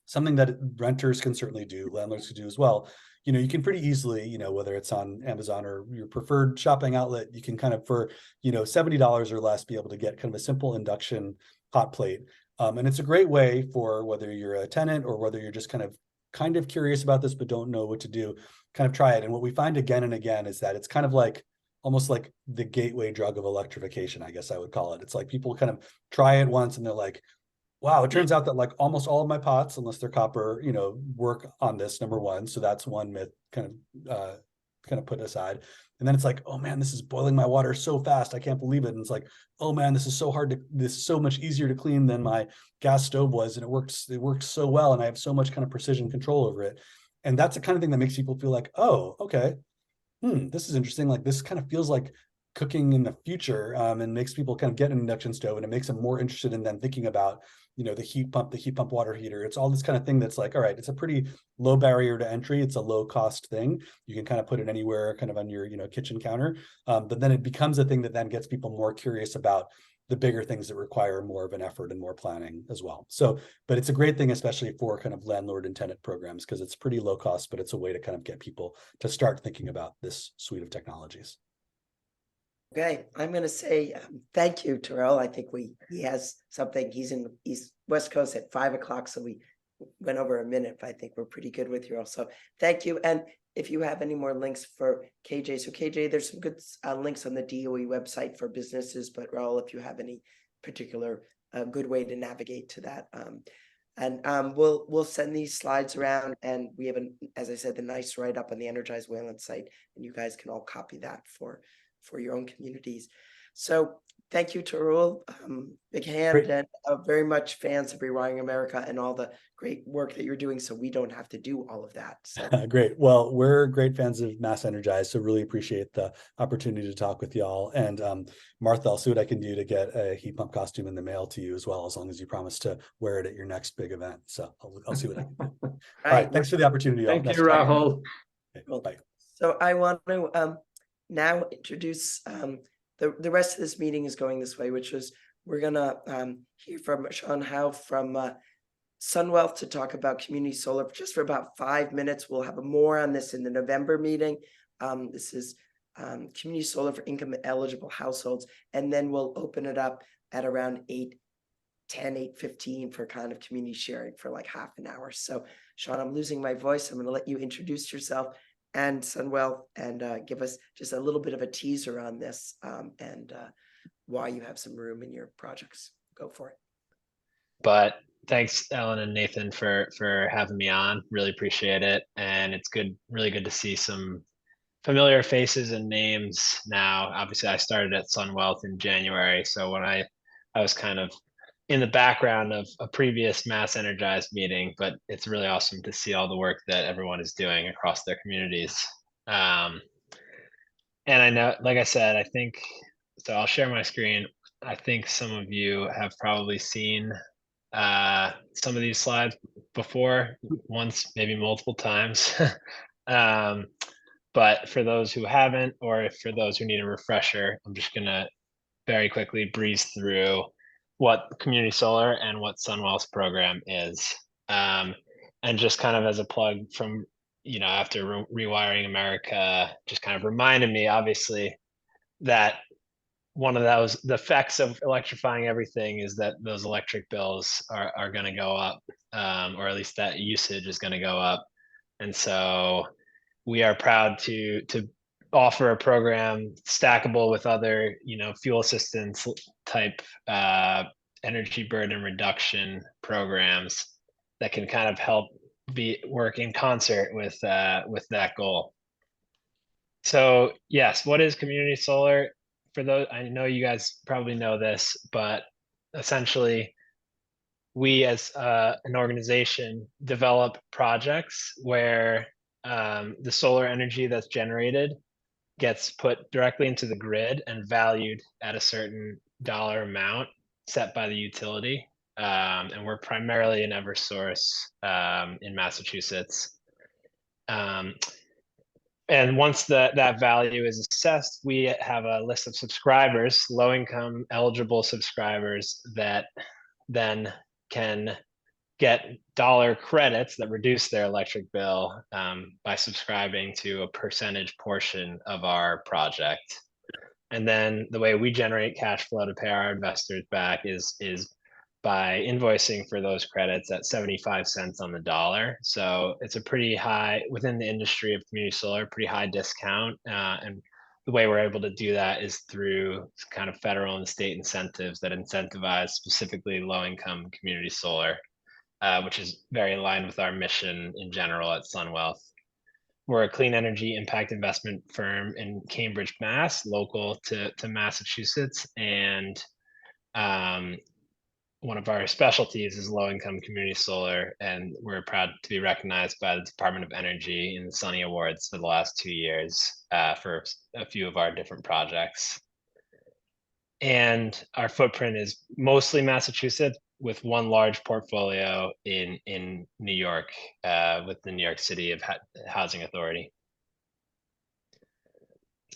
something that renters can certainly do, landlords can do as well. You know, you can pretty easily, you know, whether it's on Amazon or your preferred shopping outlet, you can kind of for, you know, $70 or less be able to get kind of a simple induction hot plate. And it's a great way for whether you're a tenant or whether you're just kind of kind of curious about this, but don't know what to do, kind of try it. And what we find again and again is that it's kind of like, almost like the gateway drug of electrification, I guess I would call it. It's like people kind of try it once and they're like, wow, it turns out that like almost all of my pots, unless they're copper, you know, work on this, number one. So that's one myth kind of put aside. And then it's like, oh man, this is boiling my water so fast. I can't believe it. And it's like, oh man, this is so much easier to clean than my gas stove was. And it works so well. And I have so much kind of precision control over it. And that's the kind of thing that makes people feel like, oh, okay, this is interesting. Like this kind of feels like cooking in the future, and makes people kind of get an induction stove, and it makes them more interested in then thinking about, you know, the heat pump water heater. It's all this kind of thing that's like, all right, it's a pretty low barrier to entry. It's a low cost thing. You can kind of put it anywhere, kind of on your, you know, kitchen counter. But then it becomes a thing that then gets people more curious about the bigger things that require more of an effort and more planning as well. So, but it's a great thing, especially for kind of landlord and tenant programs, because it's pretty low cost, but it's a way to kind of get people to start thinking about this suite of technologies. Okay, I'm going to say thank you, Terrell. I think he has something. He's in East West Coast at 5 o'clock, so we went over a minute, but I think we're pretty good with you all. So thank you. And if you have any more links for KJ, so KJ, there's some good links on the DOE website for businesses, but Raul, if you have any particular good way to navigate to that. We'll send these slides around, and we have, as I said, the nice write-up on the Energize Wayland site, and you guys can all copy that for your own communities. So thank you to Raul, big hand. Great. And very much fans of Rewiring America and all the great work that you're doing, so we don't have to do all of that. So. Great. Well, we're great fans of MassEnergize, so really appreciate the opportunity to talk with y'all. And Martha, I'll see what I can do to get a heat pump costume in the mail to you as well, as long as you promise to wear it at your next big event. So I'll see what I can do. All right. Thanks for the opportunity. Thank you, Rahul. Okay, well, bye. So I want to now introduce the rest of this meeting is going this way, which is we're gonna hear from Sean Howe from Sunwealth to talk about community solar just for about 5 minutes. We'll have more on this in the November meeting. This is community solar for income eligible households, and then we'll open it up at around 8:10, 8:15 for kind of community sharing for like half an hour. So Sean, I'm losing my voice. I'm going to let you introduce yourself and Sunwealth, and give us just a little bit of a teaser on this, and why you have some room in your projects. Go for it. But thanks, Ellen and Nathan, for having me on. Really appreciate it, and it's really good to see some familiar faces and names now. Obviously, I started at Sunwealth in January, so when I was kind of in the background of a previous MassEnergize meeting, but it's really awesome to see all the work that everyone is doing across their communities. And I know, like I said, I think, so I'll share my screen. I think some of you have probably seen some of these slides before, once, maybe multiple times. But for those who haven't, or for those who need a refresher, I'm just gonna very quickly breeze through what community solar and what Sunwealth's program is. And just kind of as a plug from, you know, after Rewiring America, just kind of reminded me, obviously, that one of the effects of electrifying everything is that those electric bills are going to go up, or at least that usage is going to go up. And so we are proud to offer a program stackable with other, you know, fuel assistance type energy burden reduction programs that can kind of help work in concert with that goal. So yes, what is community solar? For those, I know you guys probably know this, but essentially we as an organization develop projects where the solar energy that's generated gets put directly into the grid and valued at a certain dollar amount set by the utility. And we're primarily in Eversource in Massachusetts. And once that value is assessed, we have a list of subscribers, low-income eligible subscribers, that then can get dollar credits that reduce their electric bill by subscribing to a percentage portion of our project. And then the way we generate cash flow to pay our investors back is by invoicing for those credits at 75 cents on the dollar. So it's a pretty high, within the industry of community solar, pretty high discount. And the way we're able to do that is through kind of federal and state incentives that incentivize specifically low-income community solar, which is very aligned with our mission in general at SunWealth. We're a clean energy impact investment firm in Cambridge, Mass, local to Massachusetts. And one of our specialties is low-income community solar, and we're proud to be recognized by the Department of Energy in the Sunny Awards for the last 2 years for a few of our different projects. And our footprint is mostly Massachusetts, with one large portfolio in New York, with the New York City Housing Authority.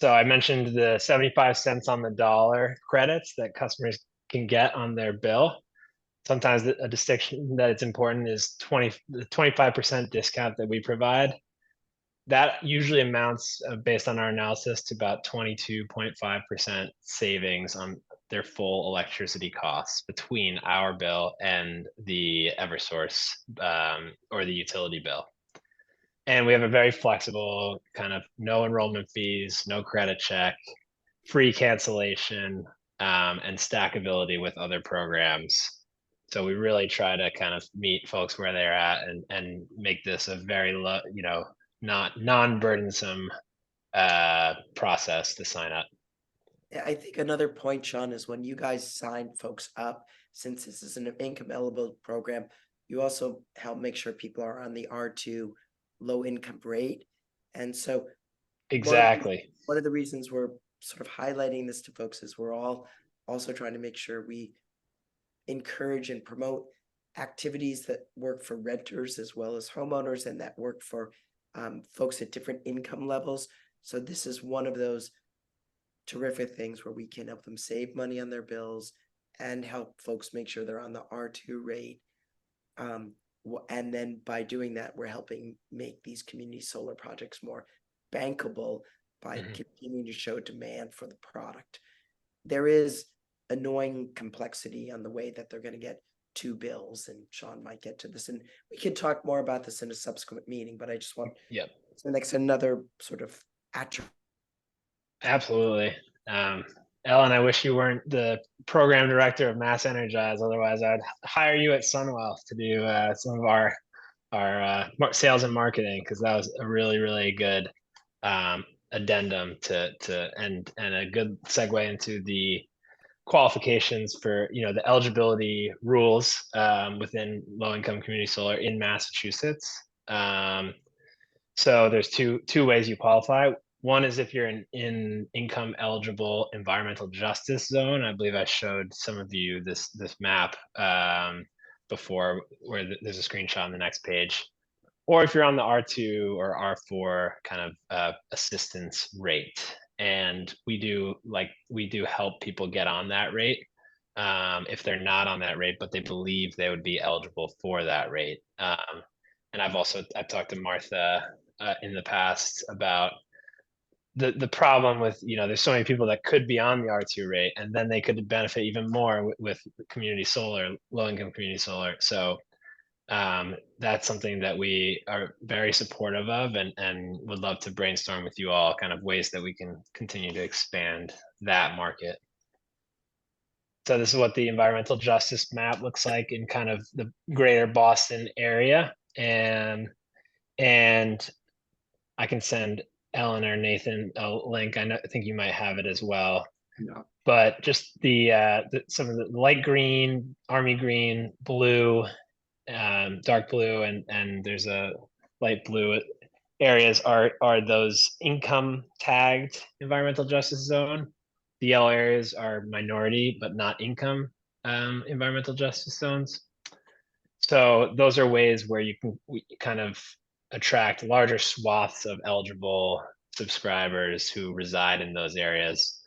So I mentioned the 75 cents on the dollar credits that customers can get on their bill. Sometimes a distinction that it's important is the 25% discount that we provide. That usually amounts, based on our analysis, to about 22.5% savings on their full electricity costs between our bill and the Eversource or the utility bill. And we have a very flexible kind of no enrollment fees, no credit check, free cancellation, and stackability with other programs. So we really try to kind of meet folks where they're at and make this a very low, not non-burdensome process to sign up. Yeah, I think another point, Sean, is when you guys sign folks up, since this is an income eligible program, you also help make sure people are on the R2 low income rate. And so exactly one of the reasons we're sort of highlighting this to folks is we're all also trying to make sure we encourage and promote activities that work for renters as well as homeowners, and that work for folks at different income levels. So this is one of those terrific things where we can help them save money on their bills and help folks make sure they're on the R2 rate. And then by doing that, we're helping make these community solar projects more bankable by continuing to show demand for the product. There is annoying complexity on the way that they're going to get two bills, and Sean might get to this, and we can talk more about this in a subsequent meeting, but I just want the next another sort of attribute. Absolutely. Ellen, I wish you weren't the program director of MassEnergize. Otherwise, I'd hire you at SunWealth to do some of our sales and marketing, because that was a really, really good addendum and a good segue into the qualifications for the eligibility rules within low-income community solar in Massachusetts. So there's two ways you qualify. One is if you're in income eligible environmental justice zone. I believe I showed some of you this map before, where there's a screenshot on the next page. Or if you're on the R2 or R4 kind of assistance rate. And we do help people get on that rate if they're not on that rate, but they believe they would be eligible for that rate. And I've talked to Martha in the past about the problem with, there's so many people that could be on the R2 rate, and then they could benefit even more with community solar, low-income community solar. So that's something that we are very supportive of, and would love to brainstorm with you all kind of ways that we can continue to expand that market. So this is what the environmental justice map looks like in kind of the greater Boston area. And I can send Ellen or Nathan a link. I think you might have it as well. Yeah. But just some of the light green, army green, blue, dark blue, and there's a light blue areas are those income tagged environmental justice zone. The yellow areas are minority but not income environmental justice zones. So those are ways where we kind of attract larger swaths of eligible subscribers who reside in those areas,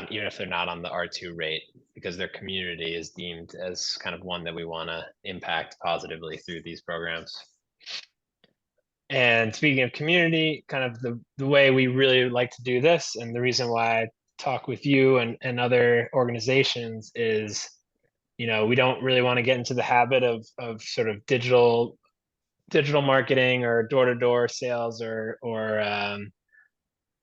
even if they're not on the R2 rate, because their community is deemed as kind of one that we want to impact positively through these programs. And speaking of community, kind of the way we really like to do this, and the reason why I talk with you and other organizations, is we don't really want to get into the habit of sort of digital marketing or door-to-door sales or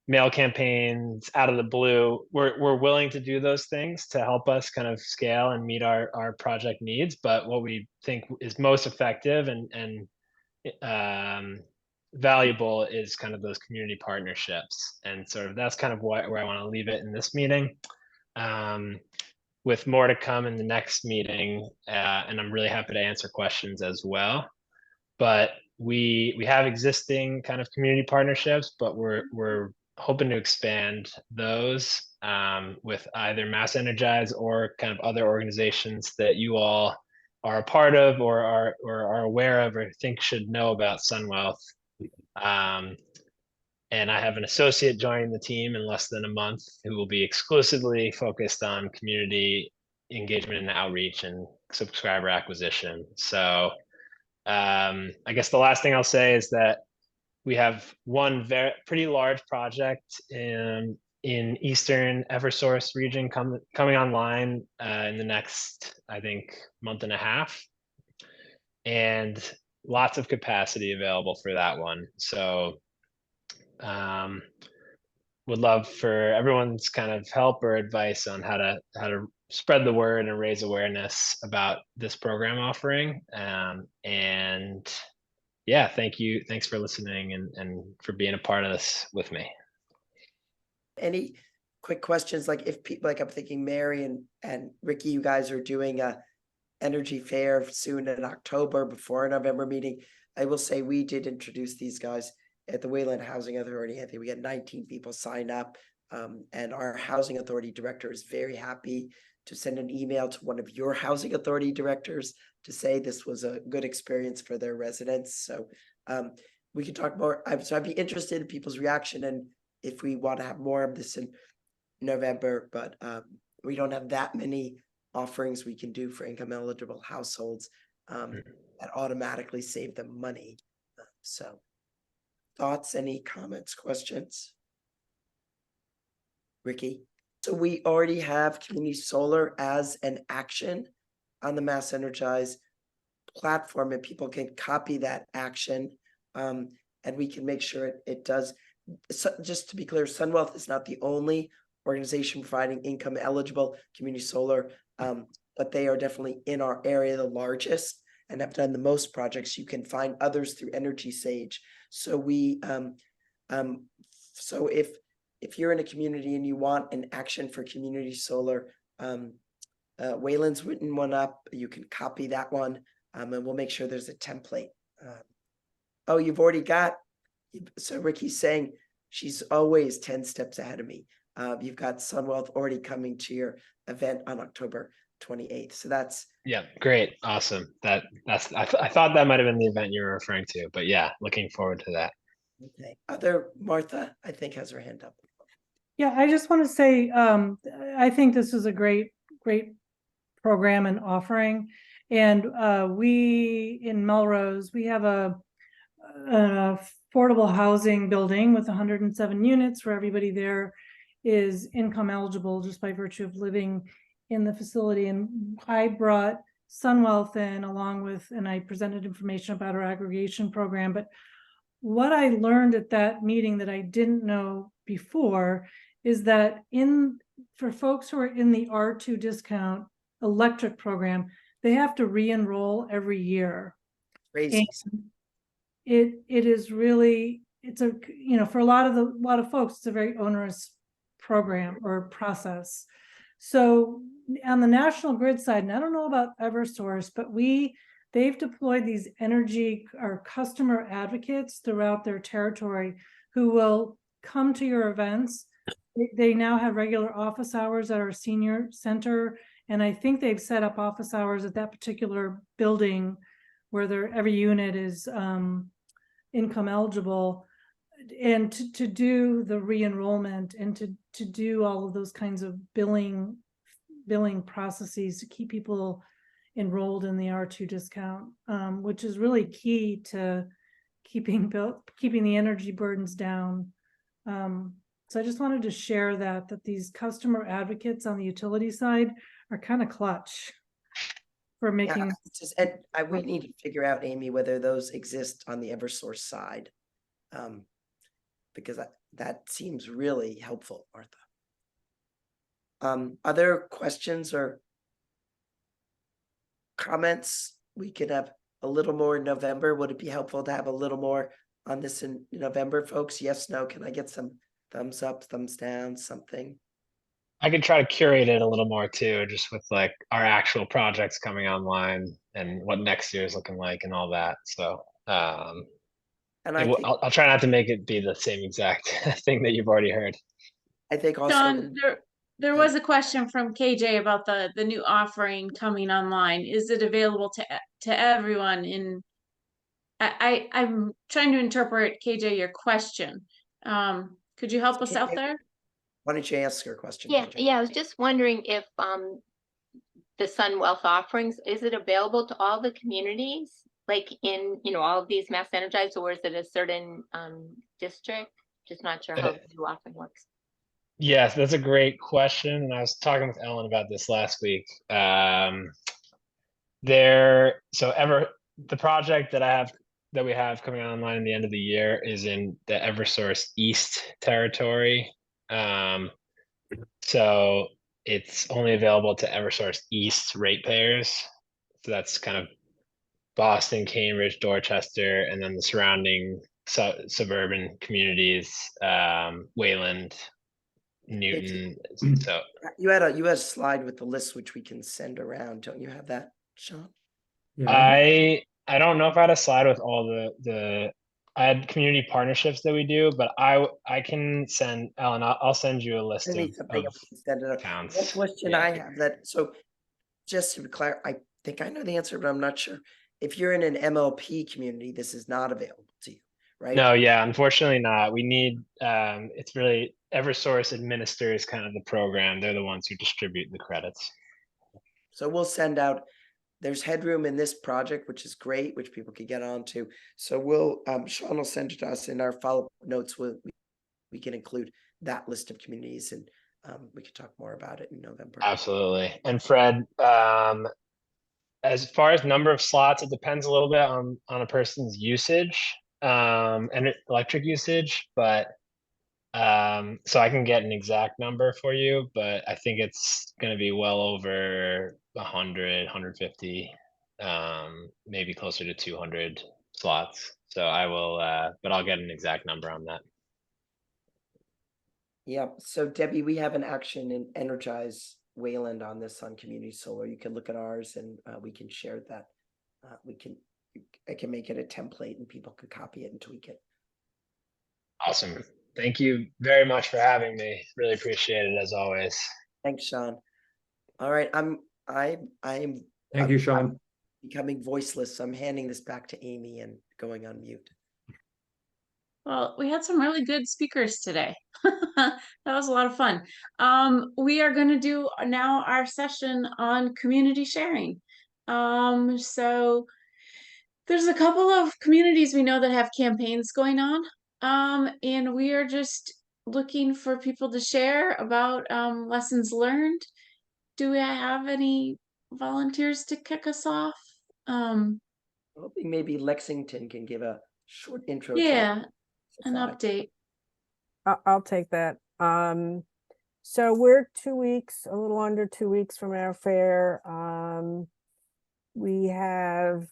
mail campaigns out of the blue. We're willing to do those things to help us kind of scale and meet our project needs. But what we think is most effective and valuable is kind of those community partnerships. And sort of that's kind of where I want to leave it in this meeting. With more to come in the next meeting, and I'm really happy to answer questions as well. But we have existing kind of community partnerships, but we're hoping to expand those with either MassEnergize or kind of other organizations that you all are a part of or are aware of or think should know about SunWealth. And I have an associate joining the team in less than a month who will be exclusively focused on community engagement and outreach and subscriber acquisition. So I guess the last thing I'll say is that we have one pretty large project in Eastern Eversource region coming online in the next, I think, month and a half, and lots of capacity available for that one. So would love for everyone's kind of help or advice on how to spread the word and raise awareness about this program offering. And yeah, thank you. Thanks for listening and for being a part of this with me. Any quick questions? Like if people, like I'm thinking Mary and Ricky, you guys are doing a energy fair soon in October before a November meeting. I will say we did introduce these guys at the Wayland Housing Authority. I think we had 19 people sign up. And our housing authority director is very happy to send an email to one of your housing authority directors to say this was a good experience for their residents. So we could talk more. So I'd be interested in people's reaction and if we want to have more of this in November, but we don't have that many offerings we can do for income eligible households that automatically save them money. So thoughts, any comments, questions? Ricky? So we already have community solar as an action on the MassEnergize platform, and people can copy that action, and we can make sure it does. So just to be clear, SunWealth is not the only organization providing income eligible community solar, but they are definitely in our area the largest and have done the most projects. You can find others through Energy Sage. So we so if you're in a community and you want an action for community solar, Wayland's written one up. You can copy that one, and we'll make sure there's a template. Oh, you've already got. So Ricky's saying she's always 10 steps ahead of me. You've got SunWealth already coming to your event on October 28th. So that's great, awesome. I thought that might have been the event you were referring to, but yeah, looking forward to that. Okay. Martha, I think, has her hand up. Yeah, I just want to say I think this is a great program and offering. And we in Melrose, we have an affordable housing building with 107 units where everybody there is income eligible just by virtue of living in the facility. And I brought SunWealth in along with, and I presented information about our aggregation program. But what I learned at that meeting that I didn't know before is that for folks who are in the R2 discount electric program, they have to re-enroll every year. Crazy. And it is really, it's a, for a lot of folks, it's a very onerous program or process. So on the national grid side, and I don't know about Eversource, but they've deployed these energy or customer advocates throughout their territory who will come to your events. They now have regular office hours at our senior center, and I think they've set up office hours at that particular building where every unit is income eligible, and to do the re-enrollment and to do all of those kinds of billing processes to keep people enrolled in the R2 discount, which is really key to keeping the energy burdens down. So I just wanted to share that these customer advocates on the utility side are kind of clutch. for Yeah, making, it's just, and we need to figure out, Amy, whether those exist on the Eversource side. Because that seems really helpful, Martha. Other questions or comments? We could have a little more in November. Would it be helpful to have a little more on this in November, folks? Yes, no? Can I get some thumbs up, thumbs down, something? I could try to curate it a little more too, just with like our actual projects coming online and what next year is looking like and all that. So And I think, I'll try not to make it be the same exact thing that you've already heard. I think also, John, there was a question from KJ about the new offering coming online. Is it available to everyone in? I'm trying to interpret, KJ, your question. Could you help us out there? why don't you ask her question? Yeah, KJ? yeah, I was just wondering if the Sun Wealth offerings, is it available to all the communities? Like in, all of these MassEnergize, or is it a certain district? Just not sure how the new offering works. Yes, that's a great question. And I was talking with Ellen about this last week. The project that we have coming online in the end of the year is in the Eversource East territory. So it's only available to Eversource East ratepayers. So that's kind of Boston, Cambridge, Dorchester, and then the surrounding suburban communities, Wayland, Newton. So You had a slide with the list which we can send around. Don't you have that, Sean? Yeah, I don't know if I had a slide with all the I had community partnerships that we do, but I can send Ellen. I'll send you a list Maybe something of else instead of towns. one question Yeah. I have that, so just to be clear, I think I know the answer, but I'm not sure. If you're in an MLP community, this is not available to you, right? No, yeah, unfortunately not. We need it's really Eversource administers kind of the program. They're the ones who distribute the credits. So we'll send out, there's headroom in this project, which is great, which people could get onto. So we'll, Sean will send it to us in our follow-up notes. We can include that list of communities, and we can talk more about it in November. Absolutely. And Fred, as far as number of slots, it depends a little bit on a person's usage and electric usage, but so I can get an exact number for you, but I think it's going to be well over 100, 150, maybe closer to 200 slots. So I will, but I'll get an exact number on that. Yeah. So Debbie, we have an action in Energize Wayland on this on community solar. You can look at ours and we can share that. I can make it a template and people can copy it and tweak it. Awesome. Thank you very much for having me. Really appreciate it as always. Thanks, Sean. All right. Thank you, Sean. Becoming voiceless. So I'm handing this back to Amy and going on mute. Well, we had some really good speakers today. That was a lot of fun. We are going to do now our session on community sharing. So there's a couple of communities we know that have campaigns going on. And we are just looking for people to share about lessons learned. Do we have any volunteers to kick us off? Hoping maybe Lexington can give a short intro. Yeah, an update. I'll take that. So we're 2 weeks, a little under 2 weeks from our fair. We have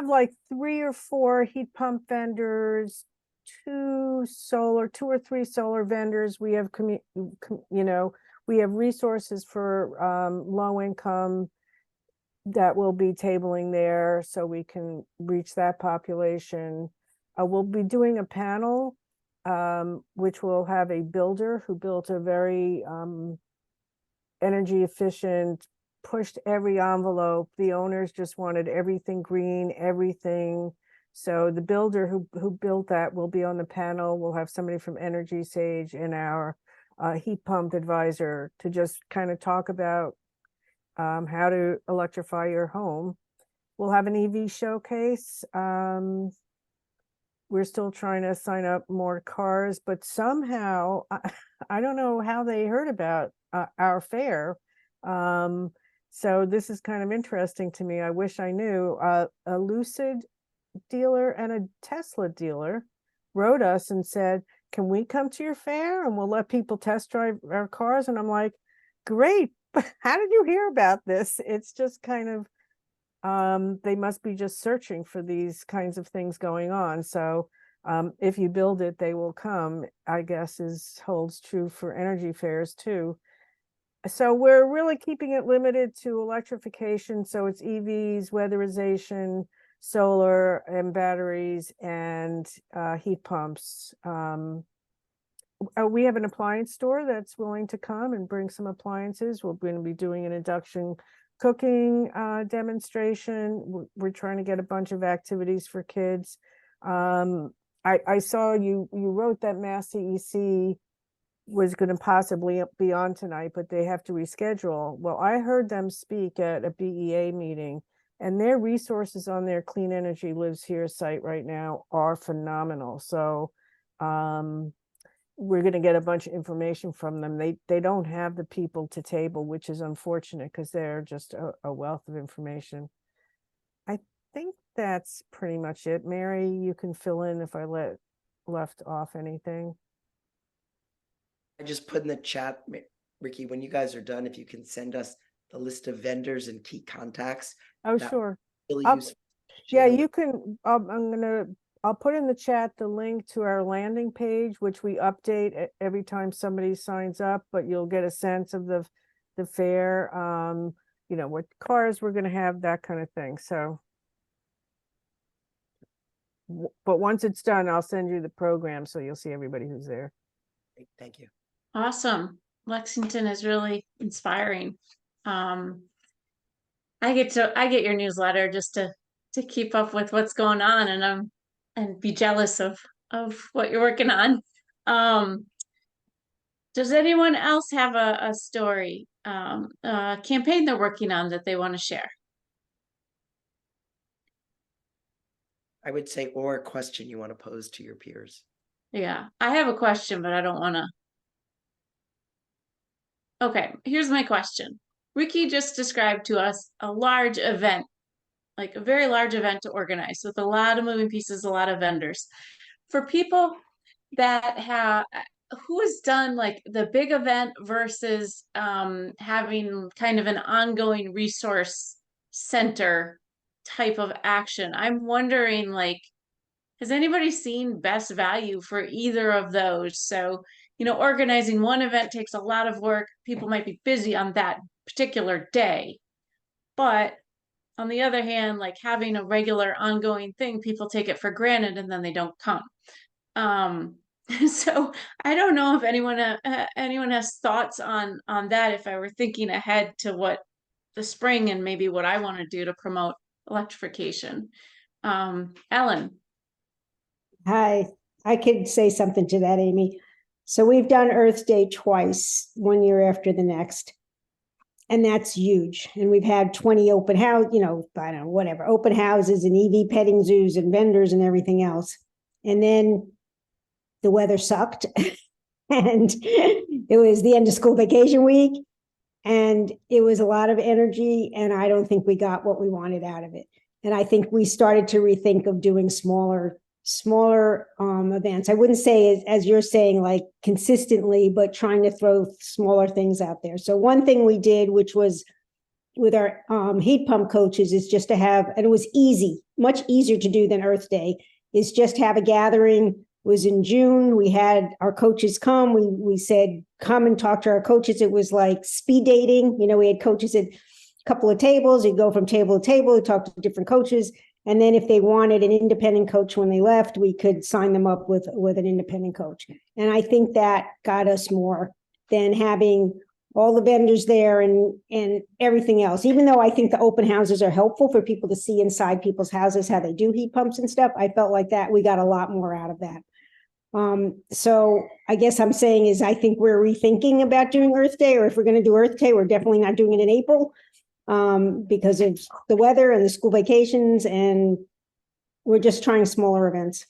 like 3 or 4 heat pump vendors, 2 or 3 solar vendors. We have we have resources for low income that will be tabling there so we can reach that population. We'll be doing a panel, which will have a builder who built a very energy efficient, pushed every envelope. The owners just wanted everything green, everything. So the builder who built that will be on the panel. We'll have somebody from Energy Sage and our heat pump advisor to just kind of talk about how to electrify your home. We'll have an EV showcase. We're still trying to sign up more cars, but somehow, I don't know how they heard about our fair, So this is kind of interesting to me. I wish I knew. A Lucid dealer and a Tesla dealer wrote us and said, can we come to your fair and we'll let people test drive our cars? And I'm like, great, but how did you hear about this? It's just kind of, they must be just searching for these kinds of things going on. So if you build it, they will come, I guess holds true for energy fairs too. So we're really keeping it limited to electrification. So it's EVs, weatherization, solar and batteries, and heat pumps. We have an appliance store that's willing to come and bring some appliances. We're going to be doing an induction cooking demonstration. We're trying to get a bunch of activities for kids. I saw you wrote that MassEC was going to possibly be on tonight, but they have to reschedule. Well, I heard them speak at a BEA meeting, and their resources on their Clean Energy Lives Here site right now are phenomenal. So we're going to get a bunch of information from them. They don't have the people to table, which is unfortunate because they're just a wealth of information. I think that's pretty much it. Mary, you can fill in if I left off anything. I just put in the chat, Ricky, when you guys are done, if you can send us the list of vendors and key contacts. Oh, that sure. Really useful. Yeah, you can, I'll put in the chat the link to our landing page, which we update every time somebody signs up, but you'll get a sense of the fair, you know, what cars we're going to have, that kind of thing. So, but once it's done, I'll send you the program so you'll see everybody who's there. Thank you. Awesome. Lexington is really inspiring. I get your newsletter just to keep up with what's going on, and be jealous of what you're working on. Does anyone else have a story, a campaign they're working on that they want to share? I would say, or a question you want to pose to your peers. Yeah, I have a question, but I don't want to. Okay, here's my question. Ricky just described to us a large event, like a very large event to organize with a lot of moving pieces, a lot of vendors. For people that have, who has done like the big event versus having kind of an ongoing resource center type of action, I'm wondering, like, has anybody seen best value for either of those? So, you know, organizing one event takes a lot of work. People might be busy on that particular day. But on the other hand, like having a regular ongoing thing, people take it for granted and then they don't come. So I don't know if anyone has thoughts on that. If I were thinking ahead to what the spring and maybe what I want to do to promote electrification. Ellen. Hi, I could say something to that, Amy. So we've done Earth Day twice, 1 year after the next. And that's huge. And we've had 20 open house, you know, I don't know, whatever, open houses and EV petting zoos and vendors and everything else. And then the weather sucked and it was the end of school vacation week and it was a lot of energy. And I don't think we got what we wanted out of it. And I think we started to rethink of doing smaller events. I wouldn't say as you're saying, like consistently, but trying to throw smaller things out there. So one thing we did, which was with our heat pump coaches, is just to have, and it was easy, much easier to do than Earth Day, is just have a gathering. It was in June. We had our coaches come. We said, come and talk to our coaches. It was like speed dating. You know, we had coaches at a couple of tables. You'd go from table to table, talk to different coaches. And then if they wanted an independent coach when they left, we could sign them up with an independent coach. And I think that got us more than having all the vendors there and everything else. Even though I think the open houses are helpful for people to see inside people's houses, how they do heat pumps and stuff, I felt like that we got a lot more out of that. So I guess I'm saying is I think we're rethinking about doing Earth Day, or if we're going to do Earth Day, we're definitely not doing it in April. Because of the weather and the school vacations, and we're just trying smaller events.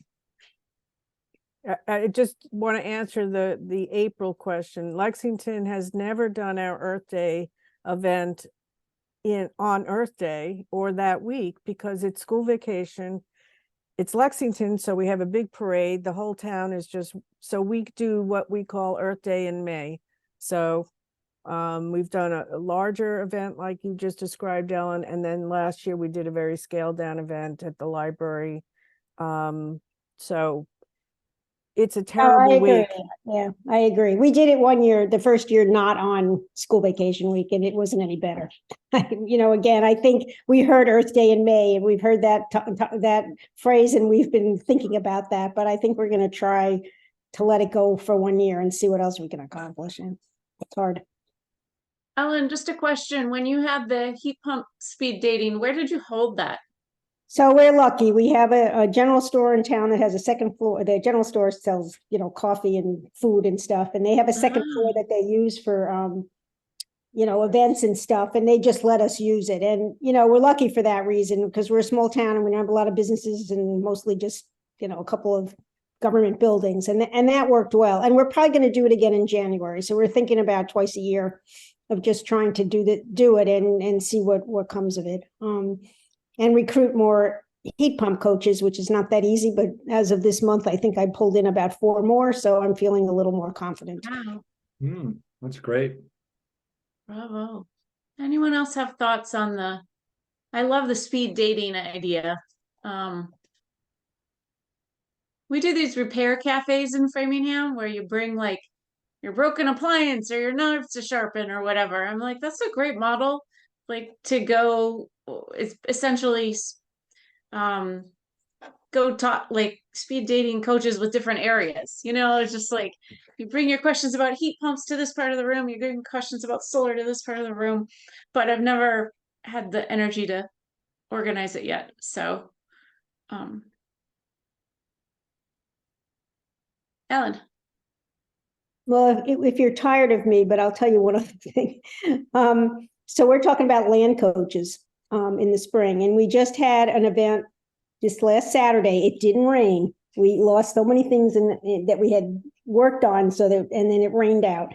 I just want to answer the April question. Lexington has never done our Earth Day event on Earth Day or that week because it's school vacation. It's Lexington, so we have a big parade. The whole town is just, so we do what we call Earth Day in May. So we've done a larger event like you just described, Ellen, and then last year we did a very scaled down event at the library. So it's a I terrible agree. week. Yeah, I agree. We did it one year, the first year, not on school vacation week, and it wasn't any better. Again, I think we heard Earth Day in May, and we've heard that phrase, and we've been thinking about that. But I think we're going to try to let it go for 1 year and see what else we can accomplish. And it's hard. Ellen, just a question. When you had the heat pump speed dating, where did you hold that? So we're lucky. We have a general store in town that has a second floor. The general store sells, coffee and food and stuff. And they have a second floor that they use for, events and stuff. And they just let us use it. And, we're lucky for that reason because we're a small town and we don't have a lot of businesses and mostly just, a couple of government buildings. And that worked well. And we're probably going to do it again in January. So we're thinking about twice a year of just trying to do it and see what comes of it. And recruit more heat pump coaches, which is not that easy. But as of this month, I think I pulled in about 4 more. So I'm feeling a little more confident. Wow. That's great. Bravo. Anyone else have thoughts on I love the speed dating idea. We do these repair cafes in Framingham where you bring like your broken appliance or your knives to sharpen or whatever. I'm like, that's a great model. Like to go, it's essentially go talk like speed dating coaches with different areas. It's just like you bring your questions about heat pumps to this part of the room, you're getting questions about solar to this part of the room, but I've never had the energy to organize it yet. So Ellen. Well, if you're tired of me, but I'll tell you one other thing. So we're talking about land coaches in the spring, and we just had an event this last Saturday. It didn't rain. We lost so many things that we had worked on, and then it rained out.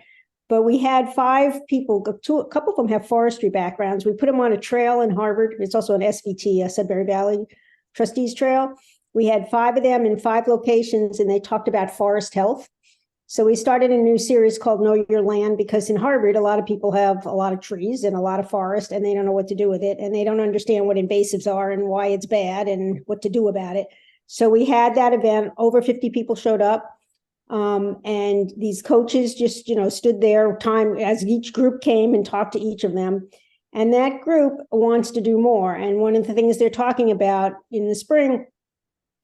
But we had 5 people. A couple of them have forestry backgrounds. We put them on a trail in Harvard. It's also an SVT, a Sudbury Valley Trustees Trail. We had 5 of them in 5 locations, and they talked about forest health. So we started a new series called Know Your Land, because in Harvard, a lot of people have a lot of trees and a lot of forest, and they don't know what to do with it. And they don't understand what invasives are and why it's bad and what to do about it. So we had that event. Over 50 people showed up. And these coaches just, stood there time as each group came and talked to each of them. And that group wants to do more. And one of the things they're talking about in the spring,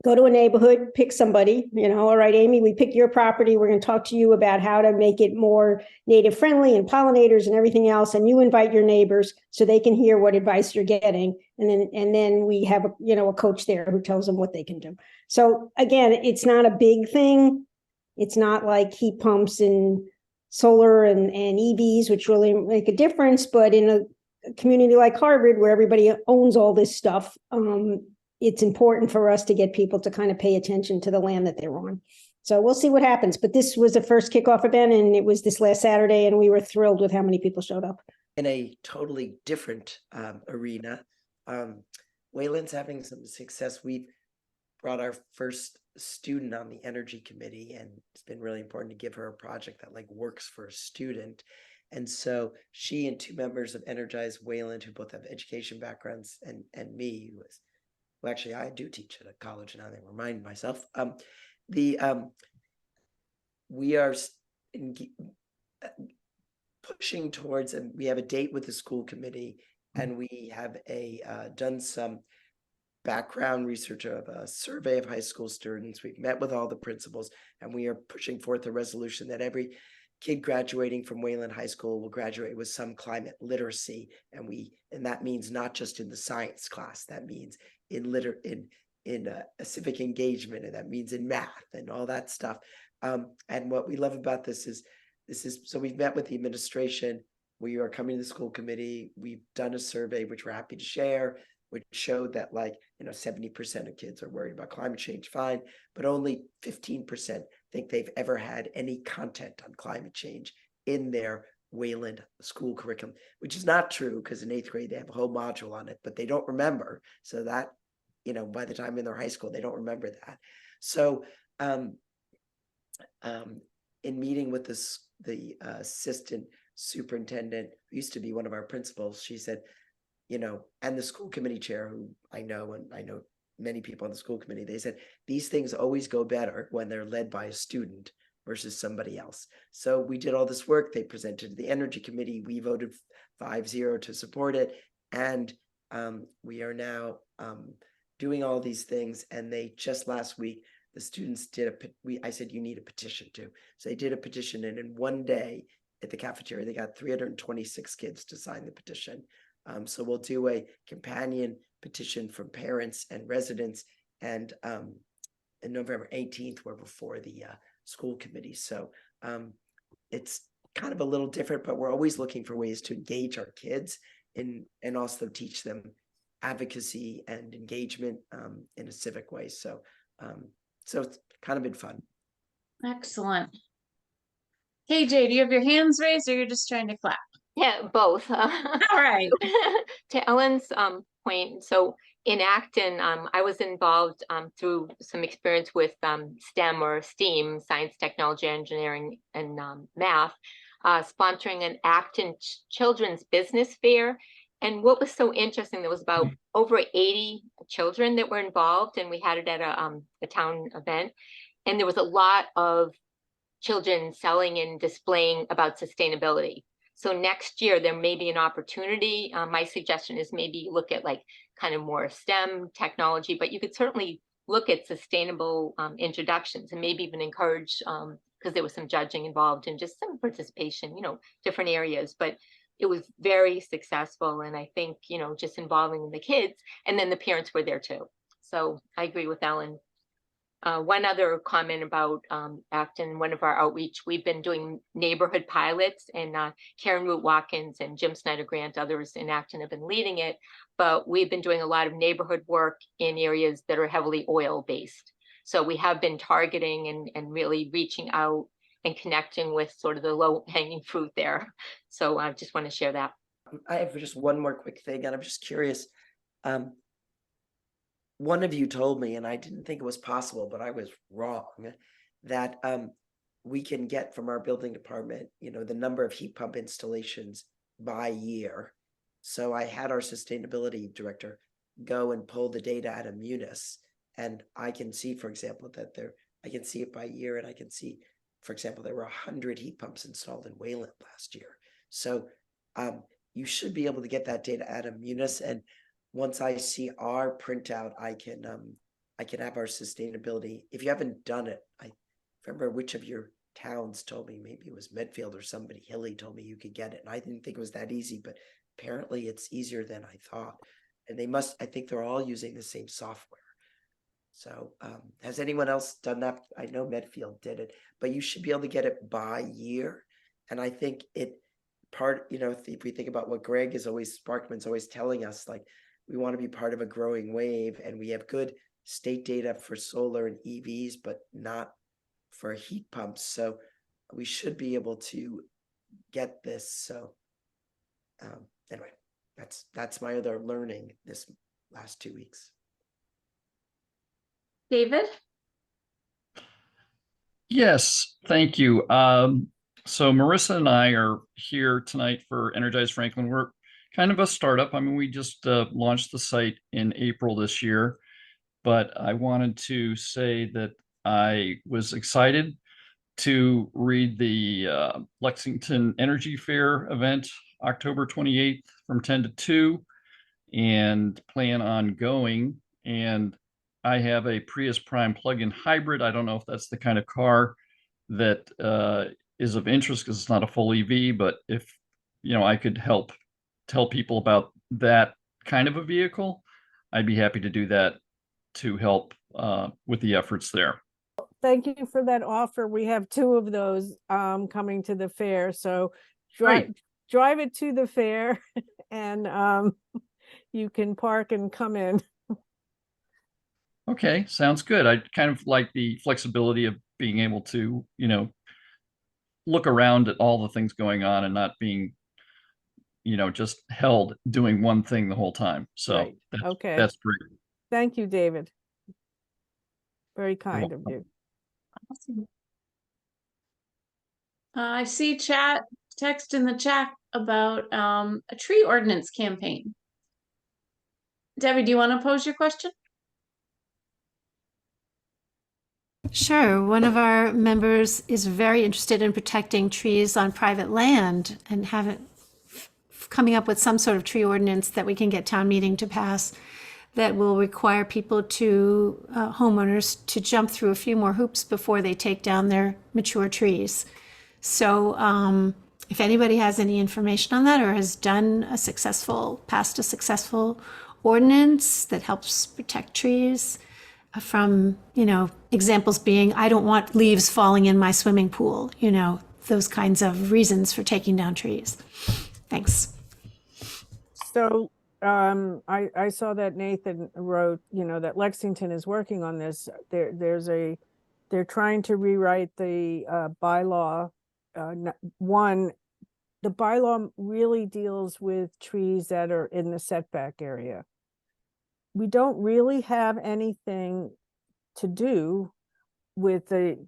go to a neighborhood, pick somebody, all right, Amy, we pick your property. We're going to talk to you about how to make it more native friendly and pollinators and everything else. And you invite your neighbors so they can hear what advice you're getting. And then we have a coach there who tells them what they can do. So again, it's not a big thing. It's not like heat pumps and solar and EVs, which really make a difference. But in a community like Harvard, where everybody owns all this stuff, it's important for us to get people to kind of pay attention to the land that they're on. So we'll see what happens. But this was the first kickoff event, and it was this last Saturday, and we were thrilled with how many people showed up. In a totally different arena, Wayland's having some success. We've brought our first student on the energy committee, and it's been really important to give her a project that works for a student. And so she and 2 members of Energize Wayland, who both have education backgrounds, and me, well, actually, I do teach at a college now. I remind myself. We are pushing towards, and we have a date with the school committee, and we have done some background research of a survey of high school students. We've met with all the principals, and we are pushing forth a resolution that every kid graduating from Wayland High School will graduate with some climate literacy, and that means not just in the science class. That means in a civic engagement, and that means in math and all that stuff. And what we love about this is so we've met with the administration. We are coming to the school committee. We've done a survey, which we're happy to share, which showed that 70% of kids are worried about climate change, fine, but only 15% think they've ever had any content on climate change in their Wayland school curriculum, which is not true because in 8th grade they have a whole module on it, but they don't remember. So that, by the time in their high school, they don't remember that. So in meeting with the assistant superintendent, who used to be one of our principals, she said, and the school committee chair, who I know, and I know many people on the school committee, they said these things always go better when they're led by a student versus somebody else. So we did all this work. They presented to the energy committee. We voted 5-0 to support it. And we are now doing all these things. And they just last week, the students did I said, you need a petition too. So they did a petition, and in one day at the cafeteria, they got 326 kids to sign the petition. So we'll do a companion petition from parents and residents, and in November 18th, we're before the school committee. So it's kind of a little different, but we're always looking for ways to engage our kids and also teach them advocacy and engagement in a civic way. So it's kind of been fun. Excellent. Hey, Jay, do you have your hands raised, or you're just trying to clap? Yeah, both. All right. To Ellen's point, so in Acton, I was involved through some experience with STEM or STEAM, science, technology, engineering, and math, sponsoring an Acton children's business fair. And what was so interesting, there was about over 80 children that were involved, and we had it at a town event. And there was a lot of children selling and displaying about sustainability. So next year, there may be an opportunity. My suggestion is maybe look at like kind of more STEM technology, but you could certainly look at sustainable introductions, and maybe even encourage, because there was some judging involved and just some participation, different areas. But it was very successful. And I think, just involving the kids, and then the parents were there too. So I agree with Ellen. One other comment about Acton, one of our outreach, we've been doing neighborhood pilots, and Karen Root Watkins and Jim Snyder Grant, others in Acton have been leading it, but we've been doing a lot of neighborhood work in areas that are heavily oil based. So we have been targeting and really reaching out and connecting with sort of the low hanging fruit there. So I just want to share that. I have just one more quick thing, and I'm just curious. One of you told me, and I didn't think it was possible, but I was wrong, that we can get from our building department, the number of heat pump installations by year. So I had our sustainability director go and pull the data out of Munis, and I can see, for example, that I can see it by year, and I can see, for example, there were 100 heat pumps installed in Wayland last year. So you should be able to get that data out of Munis, and once I see our printout, I can have our sustainability. If you haven't done it, I remember which of your towns told me, maybe it was Medfield or somebody, Hilly told me you could get it. And I didn't think it was that easy, but apparently it's easier than I thought. And I think they're all using the same software. So has anyone else done that? I know Medfield did it, but you should be able to get it by year. And I think if we think about what Sparkman's always telling us, like, we want to be part of a growing wave, and we have good state data for solar and EVs, but not for heat pumps. So we should be able to get this. So anyway, that's my other learning this last 2 weeks. David? Yes, thank you. So Marissa and I are here tonight for Energize Franklin. We're kind of a startup. I mean, we just launched the site in April this year, but I wanted to say that I was excited to read the Lexington Energy Fair event, October 28th from 10 to 2, and plan on going. And I have a Prius Prime plug-in hybrid. I don't know if that's the kind of car that is of interest, because it's not a full EV, but if I could help tell people about that kind of a vehicle, I'd be happy to do that to help with the efforts there. Thank you for that offer. We have 2 of those coming to the fair. So drive it to the fair, and you can park and come in. Okay, sounds good. I kind of like the flexibility of being able to, look around at all the things going on and not being, just held doing one thing the whole time. So Right. Okay. that's great. Thank you, David. Very You're kind of welcome. you. Awesome. I see text in the chat about a tree ordinance campaign. Debbie, do you want to pose your question? Sure. One of our members is very interested in protecting trees on private land and coming up with some sort of tree ordinance that we can get town meeting to pass that will require people to, homeowners, to jump through a few more hoops before they take down their mature trees. So if anybody has any information on that or has passed a successful ordinance that helps protect trees, from, examples being, I don't want leaves falling in my swimming pool, those kinds of reasons for taking down trees. Thanks. So I saw that Nathan wrote, that Lexington is working on this. They're trying to rewrite the bylaw. The bylaw really deals with trees that are in the setback area. We don't really have anything to do with the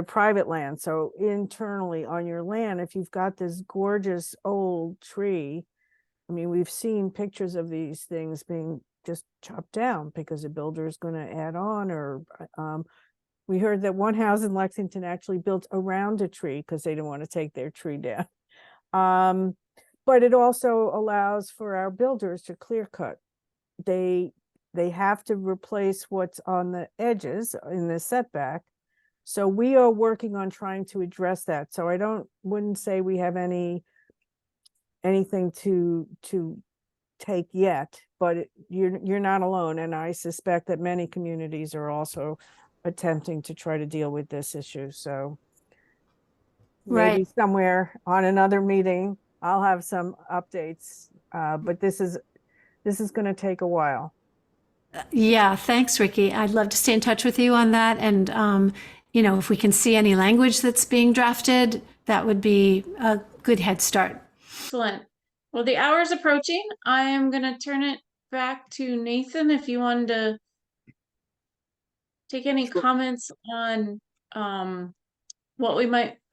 private land. So internally on your land, if you've got this gorgeous old tree, I mean, we've seen pictures of these things being just chopped down because a builder is going to add on, or we heard that one house in Lexington actually built around a tree because they didn't want to take their tree down. But it also allows for our builders to clear cut. They have to replace what's on the edges in the setback. So we are working on trying to address that. So I wouldn't say we have anything to take yet, but you're not alone. And I suspect that many communities are also attempting to try to deal with this issue. So maybe somewhere on another meeting, I'll have some updates. But this is going to take a while. Yeah, thanks, Ricky. I'd love to stay in touch with you on that. And, if we can see any language that's being drafted, that would be a good head start. Excellent. Well, the hour is approaching. I am going to turn it back to Nathan if you wanted to take any comments on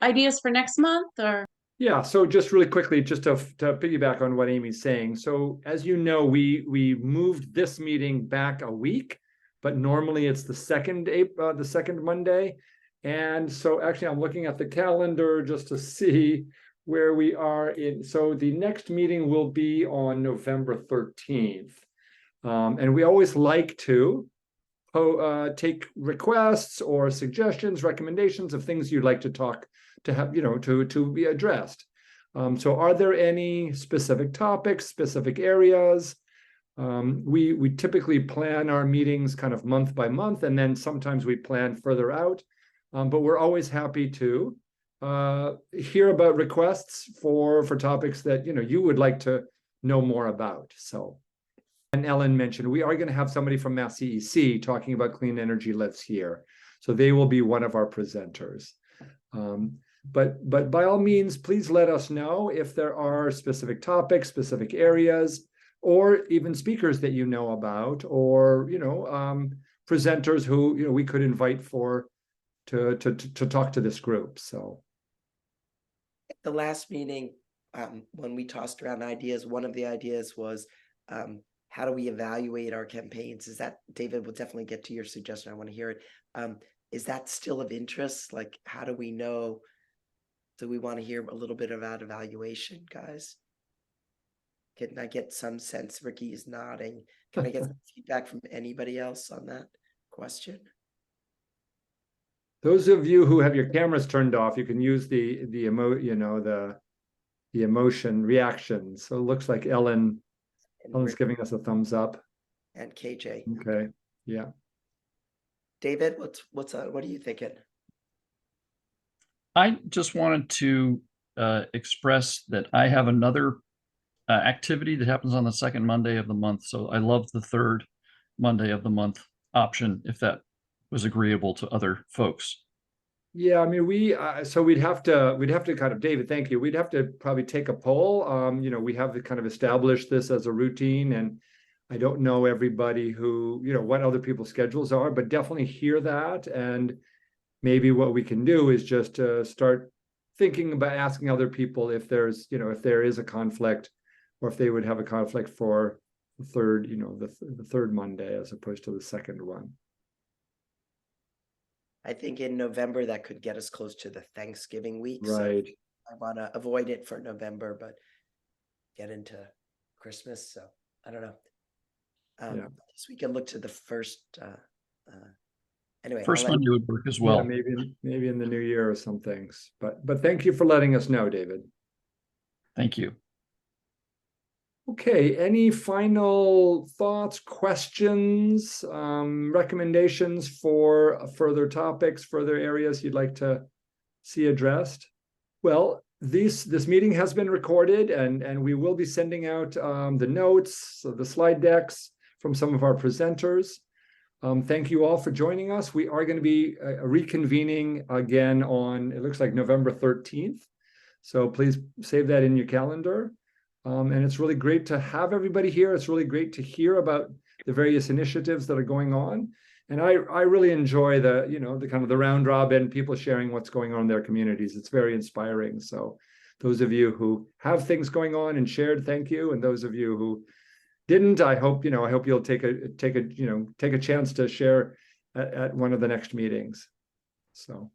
ideas for next month or. Yeah, so just really quickly, just to piggyback on what Amy's saying. So as you know, we moved this meeting back a week, but normally it's the second Monday. And so actually I'm looking at the calendar just to see where we are in. So the next meeting will be on November 13th. And we always like to take requests or suggestions, recommendations of things you'd like to talk to have, to be addressed. So are there any specific topics, specific areas? We typically plan our meetings kind of month by month, and then sometimes we plan further out. But we're always happy to hear about requests for topics that you would like to know more about. So, and Ellen mentioned we are going to have somebody from MassEnergize talking about clean energy lives here, so they will be one of our presenters. But by all means, please let us know if there are specific topics, specific areas, or even speakers that you know about, or presenters who we could invite to talk to this group. So at the last meeting, when we tossed around ideas, one of the ideas was how do we evaluate our campaigns? Is that, David, we'll definitely get to your suggestion. I want to hear it. Is that still of interest? Like, how do we know? Do we want to hear a little bit about evaluation, guys? Can I get some sense? Ricky is nodding. Can I get some feedback from anybody else on that question? Those of you who have your cameras turned off, you can use the emotion reaction. So it looks like Ellen's giving us a thumbs up. And KJ. Okay. Yeah. David, what are you thinking? I just wanted to express that I have another activity that happens on the second Monday of the month. So I love the third Monday of the month option, if that was agreeable to other folks. Yeah, I mean, so we'd have to kind of, David, thank you. We'd have to probably take a poll. We have to kind of establish this as a routine, and I don't know everybody who, what other people's schedules are, but definitely hear that. And maybe what we can do is just start thinking about asking other people if there's, if there is a conflict, or if they would have a conflict for the third, the third Monday as opposed to the second one. I think in November that could get us close to the Thanksgiving week. So Right. I want to avoid it for November, but get into Christmas. So I don't know. Yeah. I guess we can look to the first. Anyway, First Monday would work as well. Yeah, maybe in the new year or some things. But thank you for letting us know, David. Thank you. Okay, any final thoughts, questions, recommendations for further topics, further areas you'd like to see addressed? Well, this meeting has been recorded, and we will be sending out the notes, the slide decks from some of our presenters. Thank you all for joining us. We are going to be reconvening again on, it looks like November 13th. So please save that in your calendar. And it's really great to have everybody here. It's really great to hear about the various initiatives that are going on. And I really enjoy the kind of the round robin, people sharing what's going on in their communities. It's very inspiring. So those of you who have things going on and shared, thank you. And those of you who didn't, I hope you'll take a chance to share at one of the next meetings. So